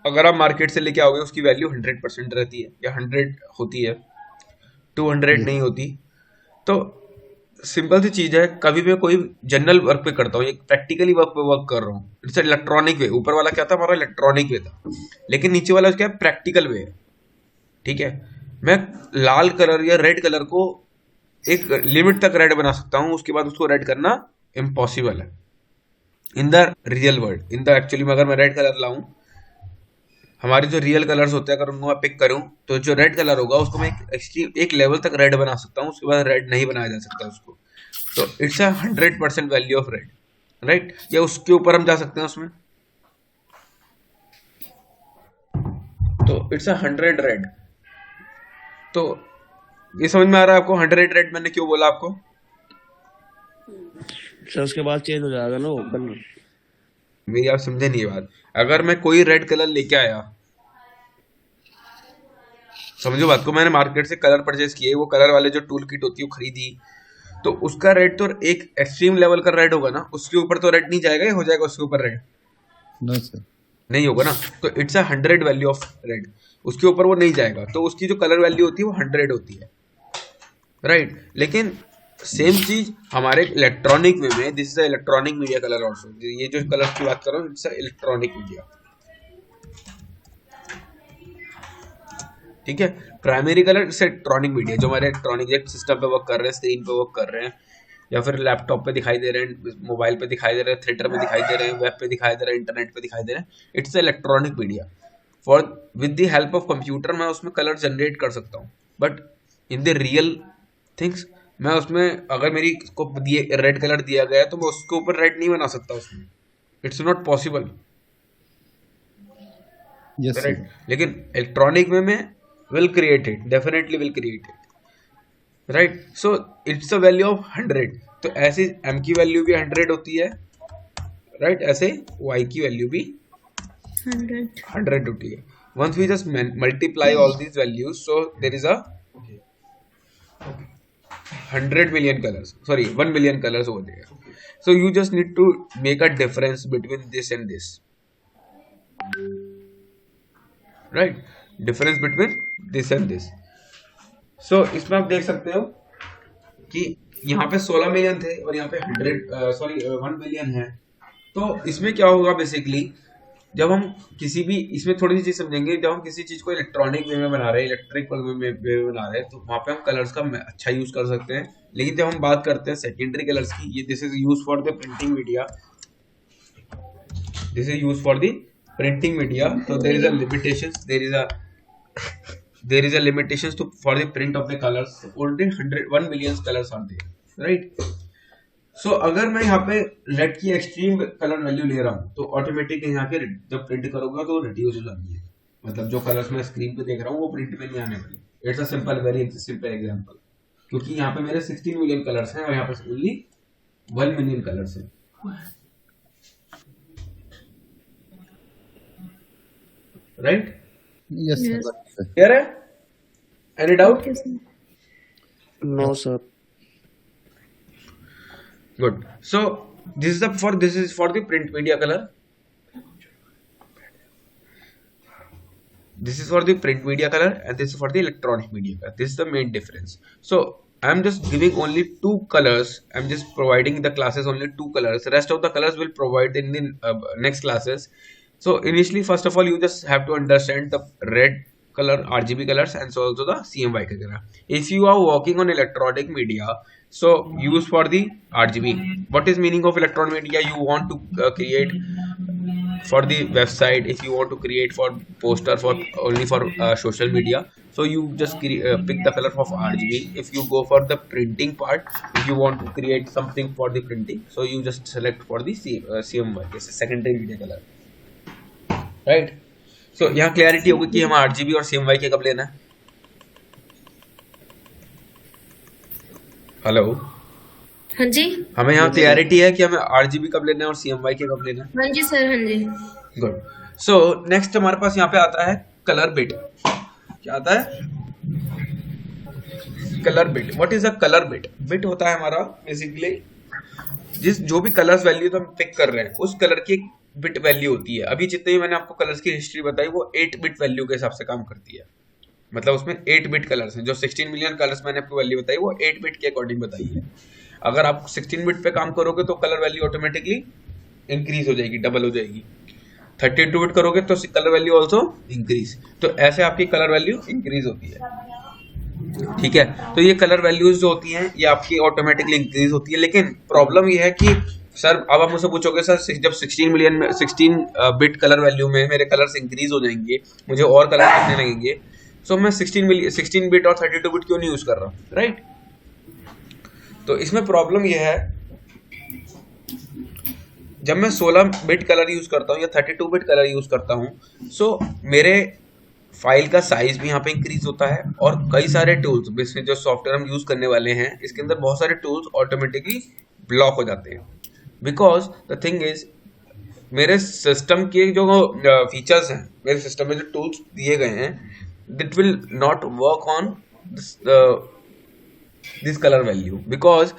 अगर आप मार्केट से लेके आओगे उसकी वैल्यू 100% रहती है या 100 होती है, 200 Yes. नहीं होती। तो सिंपल सी चीज है, कभी मैं कोई जनरल वर्क पे करता हूँ, एक प्रैक्टिकली वर्क पे वर्क कर रहा हूँ, इट्स इलेक्ट्रॉनिक वे। ऊपर वाला क्या था हमारा, इलेक्ट्रॉनिक वे था, लेकिन नीचे वाला क्या है, प्रैक्टिकल वे है। ठीक है, मैं लाल कलर या रेड कलर को एक लिमिट तक रेड बना सकता हूँ, उसके बाद उसको रेड करना इम्पॉसिबल है in the real world. In the actually में अगर मैं रेड कलर लाऊं, हमारे जो रियल कलर्स होते हैं अगर उनको मैं पिक करूं, तो जो रेड कलर होगा उसको मैं एक लेवल तक रेड बना सकता हूं, उसके बाद रेड नहीं बनाया जा सकता उसको। तो it's 100% value of red, right. या उसके ऊपर हम जा सकते हैं उसमें, तो इट्स 100 रेड। तो ये समझ में आ रहा है आपको 100 रेड मैंने क्यों बोला आपको? सर उसके बाद चेंज हो जाएगा ना वो कलर। मेरी आप समझे नहीं ये बात। अगर मैं कोई रेड कलर लेके आया, समझो बात को, मैंने मार्केट से कलर परचेज किए, वो कलर वाले जो टूल किट होती है वो खरीदी, तो उसका रेड तो एक एक्सट्रीम लेवल का रेड होगा ना, उसके ऊपर तो रेड नहीं जाएगा, या हो जाएगा उसके ऊपर रेड? नो सर, नहीं होगा ना। तो इट्स 100 वैल्यू ऑफ रेड, उसके ऊपर वो नहीं जाएगा, तो उसकी जो कलर वैल्यू होती है वो 100 होती है, राइट। लेकिन सेम चीज हमारे इलेक्ट्रॉनिक में this is electronic media colour also. ये जो कलर की बात कर रहा हूँ, इट्स इलेक्ट्रॉनिक मीडिया। ठीक है, primary colour it's electronic media, जो हमारे इलेक्ट्रॉनिक सिस्टम पे वर्क कर रहे हैं, स्क्रीन पे वर्क कर रहे हैं, या फिर लैपटॉप पे दिखाई दे रहे हैं, मोबाइल पे दिखाई दे रहे हैं, थिएटर में दिखाई दे रहे हैं, वेब पे दिखाई दे रहे हैं, इंटरनेट पे दिखाई दे रहे हैं, it's electronic media. For with the help of computer मैं उसमें कलर जनरेट कर सकता हूँ, but in the real things मैं उसमें, अगर मेरी को दिए रेड कलर दिया गया है तो मैं उसके ऊपर रेड नहीं बना सकता उसमें, it's not possible, yes right. Sir, लेकिन इलेक्ट्रॉनिक में मैं will create it, definitely will create it, right. So it's a value of 100। तो ऐसे m की वैल्यू भी 100 होती है, राइट, ऐसे y की वैल्यू भी 100 होती है। once we just multiply all these values, so there is a 100 million colors, sorry 1 million colors over there. So you just need to make a difference between this and this, right, difference between this and this. So इसमें आप देख सकते हो कि यहाँ पे 16 million थे और यहाँ पे 1 बिलियन है। तो इसमें क्या होगा बेसिकली, जब हम किसी भी, इसमें थोड़ी सी चीज समझेंगे, जब हम किसी चीज को इलेक्ट्रॉनिक वे में बना रहे हैं, इलेक्ट्रिक वे में बना रहे हैं, तो वहां पे हम कलर्स का अच्छा यूज कर सकते हैं। लेकिन जब हम बात करते हैं सेकेंडरी कलर्स की, ये this is use for the printing media, this is use for the printing media, तो there is a limitations, there is a limitations to for the print of the colors, only 1 million colors are there, right? So अगर मैं यहाँ पे red की extreme colour value ले रहा हूँ, तो ऑटोमेटिकली यहाँ पे जब प्रिंट करूंगा तो रिड्यूस हो जाती है, मतलब जो कलर्स मैं स्क्रीन पे देख रहा हूँ वो प्रिंट में नहीं आने वाले। It's a simple, very simple example, क्योंकि यहाँ पे मेरे 16 मिलियन कलर्स हैं और यहाँ पे ओनली 1 मिलियन कलर्स हैं, right? Yes Yes. Sir, clear है? Any doubt? Okay, sir. No sir. Good. So this is for the print media color. This is for the print media color and this is for the electronic media color. This is the main difference. So I am just giving only 2 colors. I am just providing the classes only 2 colors. The rest of the colors will provide in the next classes. So initially, first of all, you just have to understand the red color, RGB colors, and so also the CMYK color. If you are working on electronic media, so use for the RGB. What is meaning of electronic media? You want to create for the website, if you want to create for poster, for only for social media, so you just pick the color of RGB. If you go for the printing part, if you want to create something for the printing, so you just select for the CMYK, this is secondary media color, right? So यहाँ clarity होगी कि हमें RGB और CMYK कब लेना है। Hello, हाँ जी, हमें यहाँ क्लैरिटी है कि हमें RGB कब लेना है और CMYK कब लेना है। हाँ जी सर, हाँ जी। गुड। सो नेक्स्ट हमारे पास यहाँ पे आता है कलर बिट। क्या आता है? Colour bit. What is a colour bit? Bit होता है हमारा बेसिकली जो भी कलर्स वैल्यू तो हम पिक कर रहे हैं, उस कलर की एक बिट वैल्यू होती है। अभी जितने भी मैंने आपको कलर्स की हिस्ट्री बताई वो 8 बिट वैल्यू के हिसाब से काम करती है, मतलब उसमें 8 बिट कलर्स हैं। जो 16 मिलियन कलर्स मैंने आपको वैल्यू बताई वो 8 बिट के अकॉर्डिंग बताई है। अगर आप 16 बिट पे काम करोगे तो कलर वैल्यू ऑटोमेटिकली इंक्रीज हो जाएगी, डबल हो जाएगी। 32 बिट करोगे तो कलर वैल्यू ऑल्सो इंक्रीज। तो ऐसे आपकी कलर वैल्यू इंक्रीज होती है, ठीक है। तो ये कलर वैल्यूज जो होती हैं ये आपकी ऑटोमेटिकली इंक्रीज होती है। लेकिन प्रॉब्लम ये है कि सर अब आप मुझसे पूछोगे सर जब 16 बिट कलर वैल्यू में मेरे कलर्स इंक्रीज हो जाएंगे, मुझे और कलर दिखने लगेंगे, तो मैं 16 बिट और 32 बिट क्यों नहीं यूज कर रहा, राइट। तो इसमें प्रॉब्लम ये है, जब मैं 16 बिट कलर यूज करता हूँ या 32 बिट कलर यूज करता हूँ, सो मेरे फाइल का साइज भी यहाँ पे इंक्रीज होता है और कई सारे टूल्स, बेसिकली जो सॉफ्टवेयर हम यूज करने वाले हैं इसके अंदर बहुत सारे टूल्स ऑटोमेटिकली ब्लॉक हो जाते हैं। बिकॉज द थिंग इज मेरे सिस्टम के जो फीचर्स हैं, मेरे सिस्टम में जो टूल्स दिए गए हैं, that will not work on this colour value, because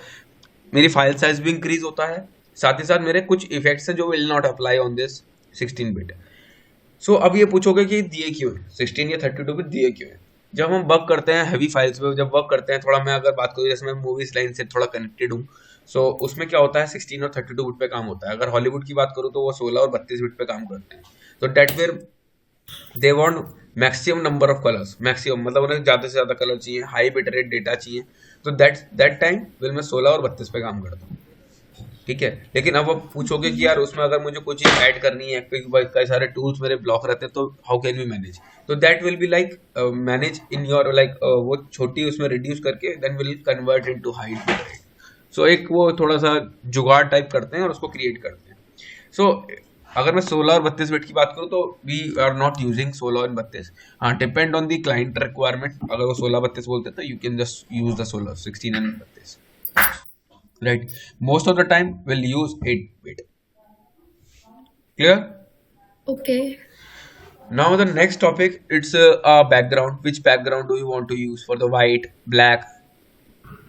मेरी फाइल साइज भी इंक्रीज होता है, साथ ही साथ मेरे कुछ इफेक्ट्स हैं जो will not apply on this 16 bit. So अब ये पूछोगे कि दिए क्यों है 16 या 32 बिट दिए क्यों है। जब हम वर्क करते हैं हैवी फाइल्स पे, जब वर्क करते हैं, थोड़ा मैं अगर बात करूँ जैसे मैं मूवीज लाइन से थोड़ा कनेक्टेड हूँ, सो उसमें क्या होता है 16 और 32 बिट पे काम होता है। अगर हॉलीवुड की बात करूँ तो वो 16 और 32 बिट पे काम करते हैं। तो that where they want maximum number of colours, maximum मतलब उन्हें ज़्यादा से ज़्यादा कलर चाहिए, हाई बिट रेट डेटा चाहिए, तो दैट टाइम विल मैं 16 और 32 पे काम करता हूँ, ठीक है। लेकिन अब आप पूछोगे कि यार उसमें अगर मुझे कुछ चीज ऐड करनी है, क्योंकि कई सारे टूल्स मेरे ब्लॉक रहते हैं, तो हाउ कैन वी मैनेज। तो that will be like manage in your like वो छोटी उसमें रिड्यूस करके then will convert into high bit rate. So एक वो थोड़ा सा जुगाड़ टाइप करते हैं और उसको क्रिएट करते हैं। सो अगर मैं 16 और 32 बिट की बात करूँ तो वी आर नॉट यूजिंग 16 और 32। हाँ, depend on the client requirement, अगर वो 16-32 बोलते हैं तो you can just use the 16 and 32, right? Most of the time we'll use 8 bit. Clear? Okay. Now the next topic, it's a background. Which background do you want to use for the white, black,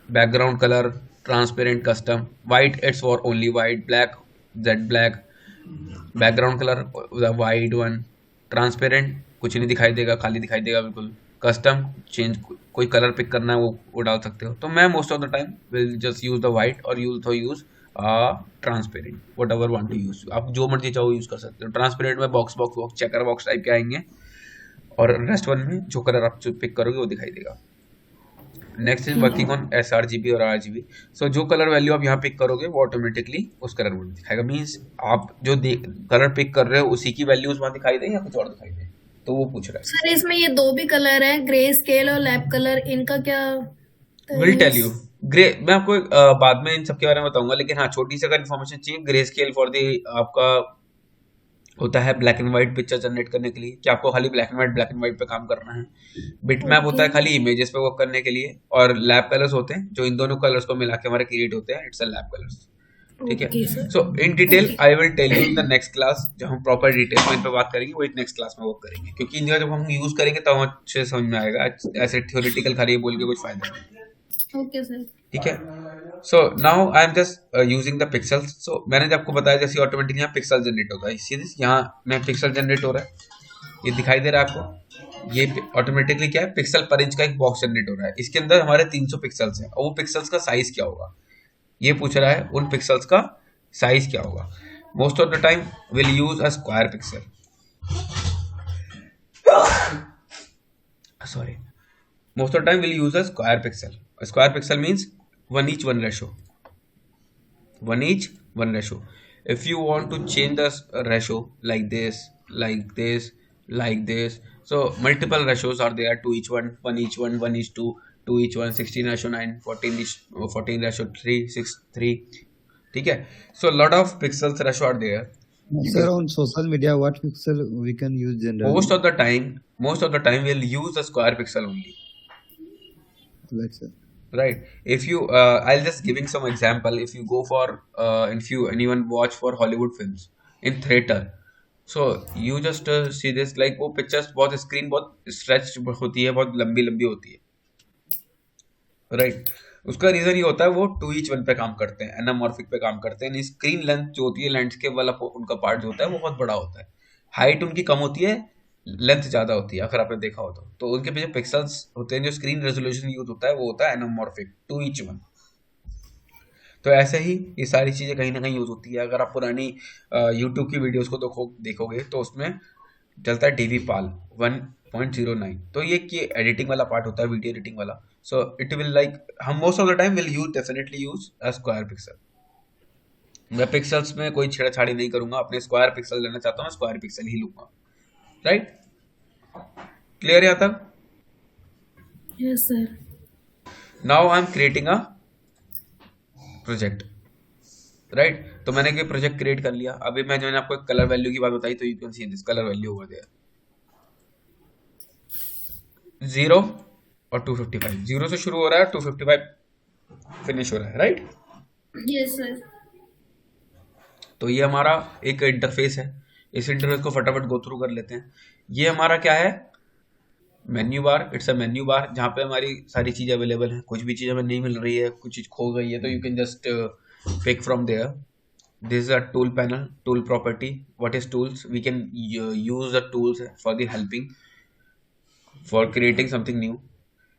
background color, transparent, custom? White, it's for only white. Black, jet black. Background color, the white one. Transparent, कुछ नहीं दिखाई देगा, खाली दिखाई देगा बिल्कुल। Custom, change कोई colour pick करना है वो डाल सकते हो। तो मैं most of the time will just use the white और use transparent, whatever want to use. आप जो मर्जी चाहो यूज कर सकते हो। ट्रांसपेरेंट में बॉक्स चेकर बॉक्स टाइप के आएंगे और रेस्ट वन में जो कलर आप पिक करोगे वो दिखाई देगा। Next is working on sRGB और RGB। सो जो कलर वैल्यू आप यहाँ पिक करोगे वो ऑटोमेटिकली उस कलर में दिखाएगा। मीन्स आप जो कलर पिक कर रहे हो उसी की वैल्यूज वहाँ दिखाई दे या कुछ और दिखाई दे, तो वो पूछ रहा है। सर इसमें ये दो भी कलर हैं, ग्रे स्केल और लैब कलर, इनका क्या? विल टेल यू ग्रे, मैं आपको बाद में इन सब के बारे में बताऊंगा। लेकिन हाँ, छोटी सी अगर इन्फॉर्मेशन चाहिए, ग्रे स्केल फॉर दी आपका होता है black and white picture generate करने के लिए, कि आपको खाली ब्लैक एंड व्हाइट पे काम करना है। बिट मैप होता है खाली इमेजेस पे वर्क करने के लिए, और लैब कलर्स होते हैं जो इन दोनों कलर्स को मिला के हमारे क्रिएट होते हैं, इट्स अ लैब कलर्स, ठीक है। So in detail I will tell you in the next class, जब हम प्रॉपर डिटेल में इन पे बात करेंगे वो एक नेक्स्ट क्लास में वर्क करेंगे, क्योंकि इन जब हम यूज करेंगे तब तो अच्छे समझ में आएगा। ऐसे थ्योरेटिकल खाली बोल के कुछ फायदा नहीं, ओके सर, ठीक है। So now I am just using the pixels. So मैंने जब आपको बताया जैसे ऑटोमेटिकली यहाँ पिक्सल जनरेट होता है, सीधे यहाँ में पिक्सल जनरेट हो रहा है, ये दिखाई दे रहा है आपको। ये ऑटोमेटिकली क्या है, पिक्सल पर इंच का एक बॉक्स जनरेट हो रहा है। इसके अंदर हमारे 300 पिक्सल्स हैं, और वो पिक्सल्स का साइज क्या होगा ये पूछ रहा है, उन पिक्सल्स का साइज क्या होगा। Most of the time will use a square pixel, sorry, most of the time we'll use a square pixel. A square pixel means 1:1 ratio. 1:1 ratio. If you want to change the ratio like this, like this, like this, so multiple ratios are there: 2:1, 1:1, 1:2, 2:1, 16:9, 14:3, 6:3. ठीक है? So lot of pixels ratio are there. Sir, on social media, what pixel we can use generally? Most of the time we'll use a square pixel only. Like sir. Right. If you, I'll just giving some example. If you go for, if you anyone watch for Hollywood films in theater, so you just see this like वो pictures बहुत screen बहुत stretched होती है, बहुत लंबी होती है, right? उसका रीजन ये होता है वो 2:1 पे काम करते हैं, एनामॉर्फिक पे काम करते हैं। स्क्रीन लेंथ जो होती है, लैंडस्केप वाला उनका पार्ट जो होता है वो बहुत बड़ा होता है, हाइट उनकी कम होती है, लेंथ ज्यादा होती है, अगर आपने देखा हो तो उनके पीछे पिक्सल्स होते हैं, जो स्क्रीन रेजोल्यूशन यूज होता है वो होता है एनामॉर्फिक 2:1। तो ऐसे ही ये सारी चीज़ें कहीं ना कहीं यूज़ होती है। अगर आप पुरानी यूट्यूब की वीडियोस को देखोगे तो उसमें चलता है डीवी पाल 1.09। तो ये कि एडिटिंग वाला पार्ट होता है, वीडियो एडिटिंग वाला। सो इट विल लाइक हम most of the time will use definitely use a square pixel. मैं पिक्सल्स में कोई छेड़छाड़ी नहीं करूंगा, अपने स्क्वायर पिक्सल लेना चाहता हूँ स्क्वायर पिक्सल ही लूंगा। राइट, क्लियर यहाँ तक? Yes sir. Now I am creating a project. Right, तो मैंने कोई प्रोजेक्ट क्रिएट कर लिया। अभी मैंने आपको एक कलर वैल्यू की बात बताई, तो you can see this colour value over there 0 और 255। 0 से शुरू हो रहा है, 255 फिनिश हो रहा है। Right, yes sir. तो ये हमारा एक इंटरफेस है। इस इंटरफेस को फटाफट गो थ्रू कर लेते हैं। ये हमारा क्या है? Menu bar. It's a menu bar जहाँ पे हमारी सारी चीज़ें अवेलेबल हैं। कुछ भी चीज़ हमें नहीं मिल रही है, कुछ चीज़ खो गई है, तो you can just pick from there. This is a tool panel, tool property. What is tools? We can use the tools for the helping, for creating something new.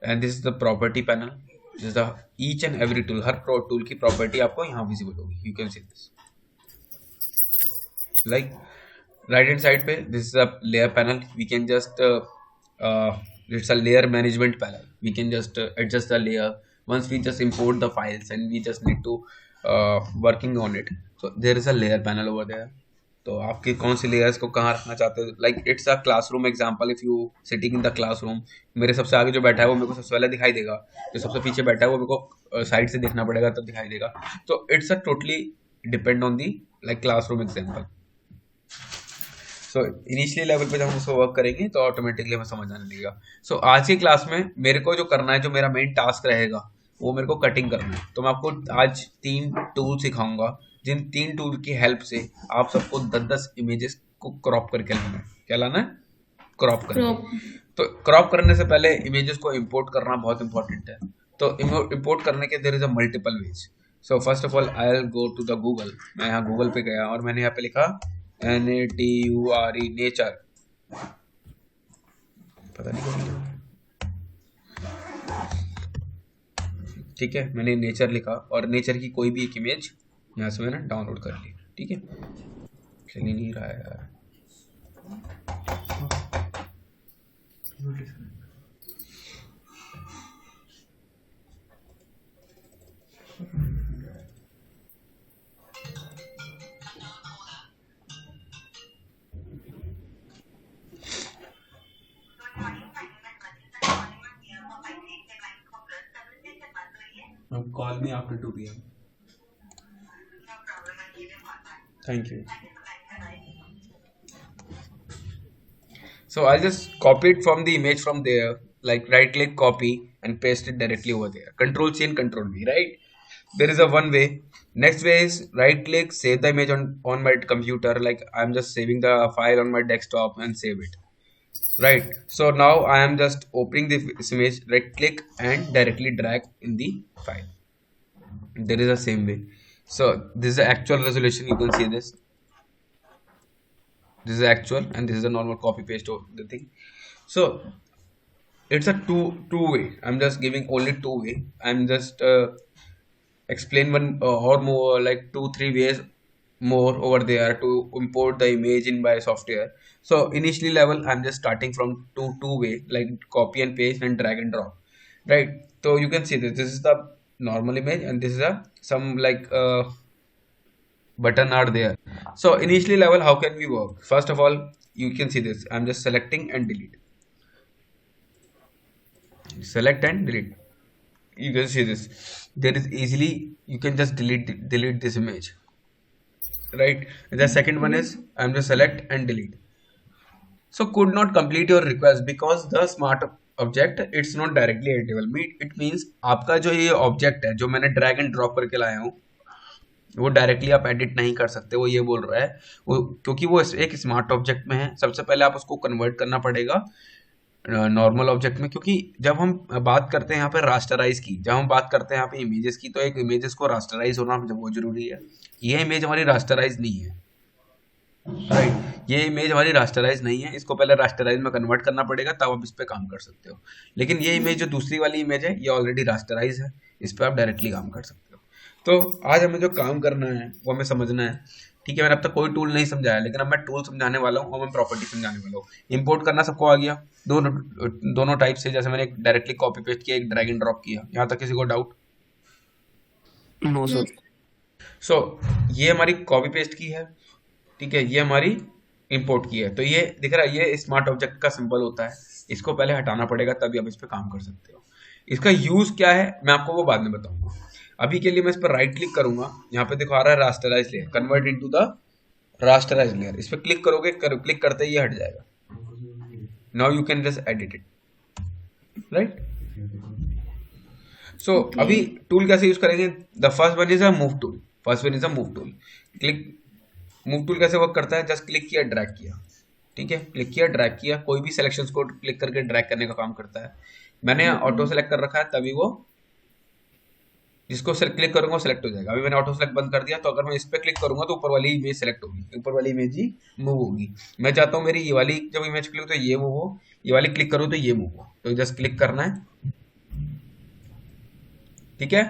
And this is the property panel. This is the each and every tool. हर tool की property आपको यहाँ visible होगी। You can see this like right hand side पे this is a layer panel. We can just it's a layer management panel. We can just adjust the layer once we just import the files and we just need to working on it. So there is a layer panel over there. तो आपके कौन सी layers को कहाँ रखना चाहते हो? Like it's a classroom example. If you sitting in the classroom, मेरे सबसे आगे जो बैठा है वो मेरे को सबसे पहले दिखाई देगा, जो सबसे पीछे बैठा है वो मेरे को साइड से देखना पड़ेगा तब दिखाई देगा। तो it's a totally depend on the like classroom example. So initially level पे जब हम उसको वर्क करेंगे तो ऑटोमेटिकली हमें समझ आने लगेगा। सो आज की क्लास में मेरे को जो करना है, जो मेरा मेन टास्क रहेगा, वो मेरे को कटिंग करना है। तो मैं आपको आज 3 टूल सिखाऊंगा, जिन 3 टूल की हेल्प से आप सबको 10-10 इमेजेस को क्रॉप करके लाना है। क्या लाना है? क्रॉप करना। तो क्रॉप करने से पहले इमेजेस को इंपोर्ट करना बहुत इंपॉर्टेंट है। तो इंपोर्ट करने के there is a multiple ways. So first of all I will go to the Google. मैं यहाँ गूगल पे गया और मैंने यहाँ पे लिखा NATURE नेचर। पता नहीं क्यों, ठीक है, मैंने नेचर लिखा और नेचर की कोई भी एक इमेज यहाँ से मैंने डाउनलोड कर ली। ठीक है, चल ही नहीं रहा है यार। Call me after 2 p.m. Thank you. So I'll just copy it from the image from there, like right click, copy and paste it directly over there. Control C and Control V, right? There is a one way. Next way is right click, save the image on my computer. Like I'm just saving the file on my desktop and save it. Right. So now I am just opening this image, right click and directly drag in the file. There is a same way. So this is the actual resolution. You can see this. This is actual and this is a normal copy paste of the thing. So it's a two way. I'm just giving only 2 way. I'm just explain one or more like 2-3 ways more over there to import the image in by software. So initially level I'm just starting from two way, like copy and paste and drag and drop. Right. So you can see this. This is the normal image and this is a some like button are there. So initially level, how can we work? First of all, you can see this. I'm just selecting and delete. Select and delete. You can see this. There is easily you can just delete this image. Right. The second one is I'm just select and delete. So could not complete your request because the smart object it's not directly editable. It means आपका जो ये object है जो मैंने drag and drop करके लाया हूँ वो डायरेक्टली आप एडिट नहीं कर सकते। वो ये बोल रहा है वो क्योंकि वो एक स्मार्ट ऑब्जेक्ट में है। सबसे पहले आप उसको कन्वर्ट करना पड़ेगा नॉर्मल ऑब्जेक्ट में, क्योंकि जब हम बात करते हैं यहाँ पे रास्टराइज की, जब हम बात करते हैं यहाँ पे इमेजेस की, तो एक इमेजेस को रास्टराइज होना बहुत जरूरी है। ये इमेज हमारी रास्टराइज नहीं है। राइट, ये इमेज हमारी रास्टराइज नहीं है। इसको पहले रास्टराइज में कन्वर्ट करना पड़ेगा तब आप इस पे काम कर सकते हो। लेकिन ये इमेज जो दूसरी वाली इमेज है ये ऑलरेडी रास्टराइज है, इस पे आप डायरेक्टली काम कर सकते हो। तो आज हमें जो काम करना है वो हमें समझना है। ठीक है, मैंने अब तक कोई टूल नहीं समझाया, लेकिन अब मैं टूल समझाने वाला हूँ और मैं प्रॉपर्टी समझाने वाला हूँ। इंपोर्ट करना सबको आ गया, दोनों टाइप से। जैसे मैंने एक डायरेक्टली कॉपी पेस्ट किया, एक ड्रैग एंड ड्रॉप किया। यहाँ तक किसी को डाउट? No sir. सो ये हमारी कॉपी पेस्ट की है, ठीक है, ये हमारी इंपोर्ट की है। तो ये दिख रहा है, ये स्मार्ट ऑब्जेक्ट का सिंबल होता है, इसको पहले हटाना पड़ेगा तभी आप इस पर काम कर सकते हो। इसका यूज क्या है मैं आपको वो बाद में बताऊंगा। अभी के लिए मैं इस पर राइट क्लिक करूंगा, यहाँ पे दिखा रहा है rasterise layer, convert into the rasterise layer. इस पर क्लिक करोगे, क्लिक करते ही ये हट जाएगा। Now you can just edit it, right. So अभी टूल कैसे यूज करेंगे? The first one is a move tool. First one is a move tool. Click move tool कैसे वर्क करता है? जस्ट क्लिक किया, ड्रैग किया, ठीक है, क्लिक किया, ड्रैग किया। कोई भी सिलेक्शंस को क्लिक करके ड्रैग करने का काम करता है। मैंने ऑटो सेलेक्ट कर रखा है, तभी वो जिसको क्लिक करूंगा सेलेक्ट हो जाएगा। अभी मैंने ऑटो सेलेक्ट बंद कर दिया, तो अगर मैं इस पे क्लिक करूंगा तो ऊपर वाली इमेज सेलेक्ट होगी, ऊपर वाली इमेज ही मूव होगी। मैं चाहता हूँ मेरी ये वाली जब इमेज क्लिक तो ये मूव हो, ये वाली क्लिक करूँ तो ये मूव हो। तो जस्ट क्लिक करना है, ठीक है।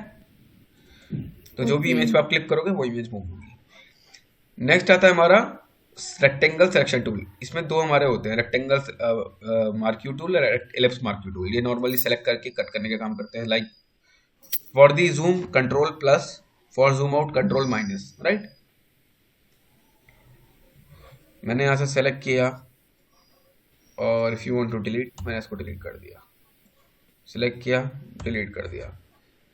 तो जो भी इमेज पे आप क्लिक करोगे वो इमेज मूव होगी। नेक्स्ट आता है हमारा रेक्टेंगल सिलेक्शन टूल। इसमें दो हमारे होते हैं, रेक्टेंगल मार्क्यू टूल और एलिप्स मार्क्यू टूल। ये नॉर्मली सेलेक्ट करके कट करने का काम करते हैं। Like for the zoom control plus, for zoom out control minus, right. मैंने यहाँ से सेलेक्ट किया और if you want to delete, मैंने इसको डिलीट कर दिया। सिलेक्ट किया, डिलीट कर दिया,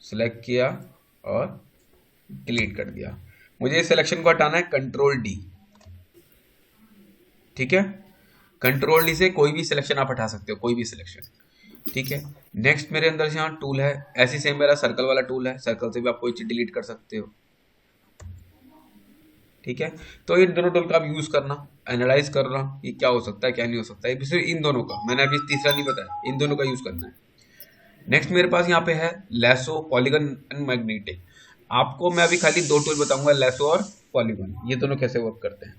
सिलेक्ट किया और डिलीट कर दिया। मुझे इस सिलेक्शन को हटाना है, कंट्रोल डी, ठीक है। कंट्रोल डी से कोई भी सिलेक्शन आप हटा सकते हो, कोई भी सिलेक्शन, ठीक है। नेक्स्ट मेरे अंदर यहाँ टूल है, ऐसी सेम मेरा सर्कल वाला टूल है, सर्कल से भी आप कोई चीज डिलीट कर सकते हो, ठीक है। तो इन दोनों टूल का आप यूज करना, एनालाइज करना ये क्या हो सकता है क्या नहीं हो सकता है, सिर्फ इन दोनों का। मैंने अभी तीसरा नहीं बताया, इन दोनों का यूज करना है। नेक्स्ट मेरे पास यहाँ पे है लैसो, पॉलीगन एंड मैग्नेटिक। आपको मैं अभी खाली दो टूल बताऊंगा, लैसो और पॉलीगन, ये दोनों कैसे वर्क करते हैं।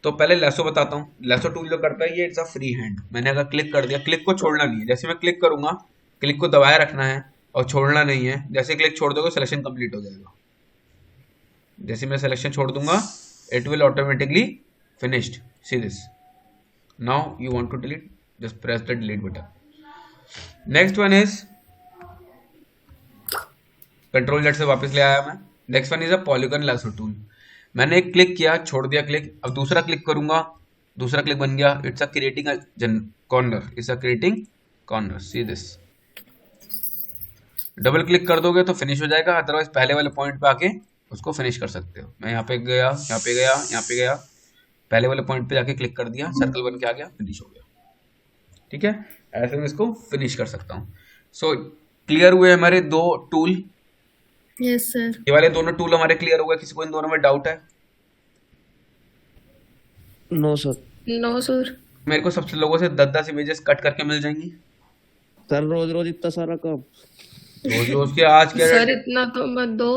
तो पहले लैसो बताता हूँ। लैसो टूल जो करता है ये इट्स अ फ्री हैंड। मैंने अगर क्लिक कर दिया, क्लिक को छोड़ना नहीं है। जैसे मैं क्लिक करूंगा, क्लिक को दबाए रखना है और छोड़ना नहीं है। जैसे क्लिक छोड़ दोगे सिलेक्शन कंप्लीट हो जाएगा। जैसे मैं सिलेक्शन छोड़ दूंगा it will automatically finished. See this. Now you want to delete, just press the delete button. Next one is control Z से वापस ले आया मैं। Next one is a polygon lasso tool. मैंने एक क्लिक किया, छोड़ दिया क्लिक, अब दूसरा क्लिक करूंगा, दूसरा क्लिक बन गया। It's a creating corner, it's a creating corner. See this. Double click कर दोगे तो फिनिश हो जाएगा, अदरवाइज पहले वाले पॉइंट पे आके उसको फिनिश कर सकते हो। मैं यहाँ पे गया, यहाँ पे गया, यहाँ पे गया, पहले वाले पॉइंट पे जाके क्लिक कर दिया, सर्कल बन के आ गया, फिनिश हो गया, ठीक है। ऐसे मैं इसको फिनिश कर सकता हूँ। सो क्लियर हुए हमारे दो टूल। Yes sir. ये वाले दोनों टूल हमारे क्लियर हो गए। किसी को इन दोनों में डाउट है? No sir. No sir. मेरे को सबसे लोगों से 10-10 इमेजेस कट करके मिल जाएंगी सर रोज रोज इतना सारा काम? रोज रोज के। आज क्या सर इतना तो मत दो।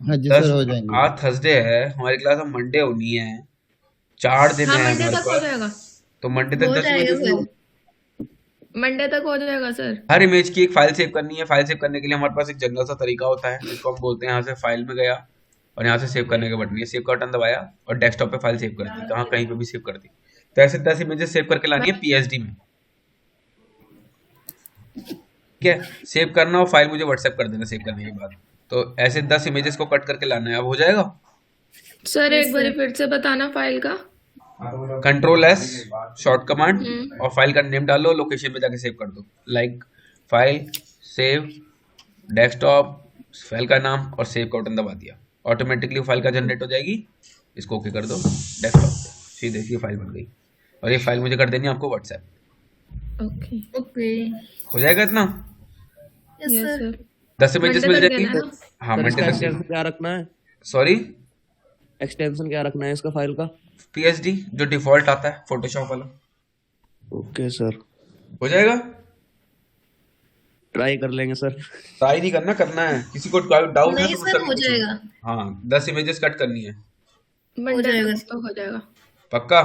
हाँ जी 10 सर, हो जाएंगे। आज थर्सडे है, हमारी क्लास अब मंडे होनी है, 4 दिन हाँ है मंडे हमारे तक हो पास। जाएगा, तो मंडे तक हो 10 जाएगा इमेजेस सर, मंडे तक हो जाएगा सर। हर इमेज की एक फाइल सेव करनी है। फाइल सेव करने के लिए हमारे पास एक जनरल सा तरीका होता है, जिसको हम बोलते हैं, यहाँ से फाइल में गया और यहाँ से सेव करने का बटन, ये सेव का बटन दबाया और डेस्कटॉप पे फाइल सेव कर दी, कहाँ कहीं पे भी सेव कर दी। तो ऐसे 10 इमेजेस सेव करके लानी है पीएचडी में, ठीक है। सेव करना और फाइल मुझे व्हाट्सएप कर देना सेव करने के बाद। तो ऐसे 10 इमेजेस को कट करके लाना है। अब हो जाएगा? सर एक बार फिर से बताना फाइल का। कंट्रोल एस शॉर्ट कमांड और फाइल का नेम डालो, लोकेशन पे जाके सेव कर दो। Like file save desktop, file का नाम और सेव का बटन दबा दिया, ऑटोमेटिकली फाइल का जनरेट हो जाएगी। इसको ओके कर दो डेस्कटॉप पे, सीधे इसकी फाइल बन गई। और ये फाइल मुझे कर देनी है आपको व्हाट्सएप। Okay okay. हो जाएगा इतना? Yes sir. 10 इमेजेस मिल जाएगी। हाँ सर मंडे इसका तक। एक्सटेंशन क्या रखना है? सॉरी, एक्सटेंशन क्या रखना है इसका फाइल का? पीएचडी जो डिफॉल्ट आता है फोटोशॉप वाला। ओके सर, हो जाएगा? ट्राई कर लेंगे सर। ट्राई नहीं करना, करना है। किसी को डाउट है नहीं तो सर, मुझसे हो पूछो। जाएगा, हाँ 10 इमेजेस कट करनी है, मंडे तक तो हो जाएगा। पक्का?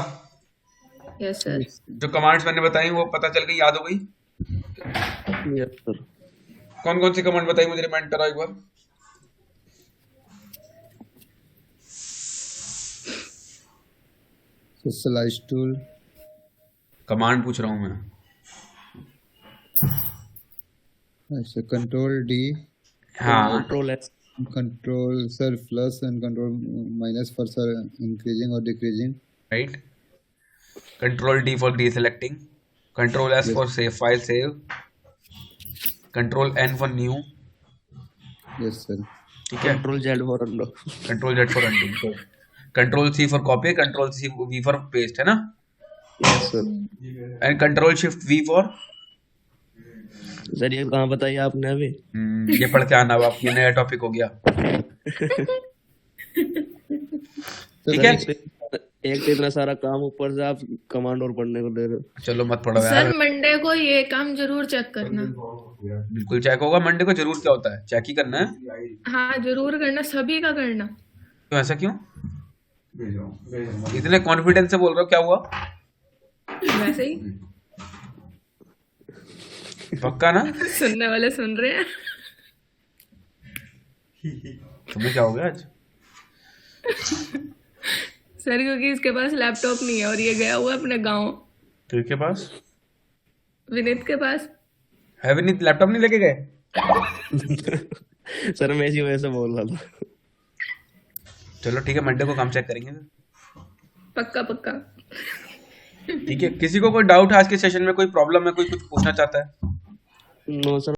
Yes sir. जो कमांड्स मैंने बताई वो पता चल गई, याद हो गई? Yes sir. कौन कौन सी कमांड बताई मुझे रिमाइंड कराओ एक बार। Slice tool. कमांड पूछ रहा हूँ मैं. So Control D, हाँ. Control S. Control sir plus and Control minus for sir increasing or decreasing. Right. Control D for deselecting. Control S Yes. for save file save. Control N for new. Yes, sir. ठीक है. Control Z for undo. Control Z for undo. Control C for copy. Control V for paste है ना. Yes sir. And Control Shift V for sir ये कहाँ बताइए आपने अभी? ये पढ़ के आना. अब ये नया टॉपिक हो गया. ठीक है. एक तो इतना सारा काम ऊपर से आप कमांड और पढ़ने को दे रहे हो. चलो मत पढ़ो सर यार. मंडे को ये काम जरूर चेक करना. बिल्कुल चेक होगा. मंडे को जरूर क्या होता है? चेक ही करना है. हाँ जरूर करना, सभी का करना. क्यों ऐसा क्यों? इतने कॉन्फिडेंस से बोल रहे हो, क्या हुआ? वैसे ही पक्का ना? सुनने वाले सुन रहे हैं. तुम्हें क्या हो गया आज? सर क्योंकि इसके पास लैपटॉप नहीं है और ये गया हुआ है अपने गांव किसके पास विनीत के पास. है? विनीत लैपटॉप नहीं लेके गए? सर मैं इसी वजह से बोल रहा था. चलो ठीक है, मंडे को काम चेक करेंगे. पक्का पक्का. ठीक है. किसी को कोई डाउट है आज के सेशन में? कोई प्रॉब्लम है? कोई कुछ पूछना चाहता है? No sir.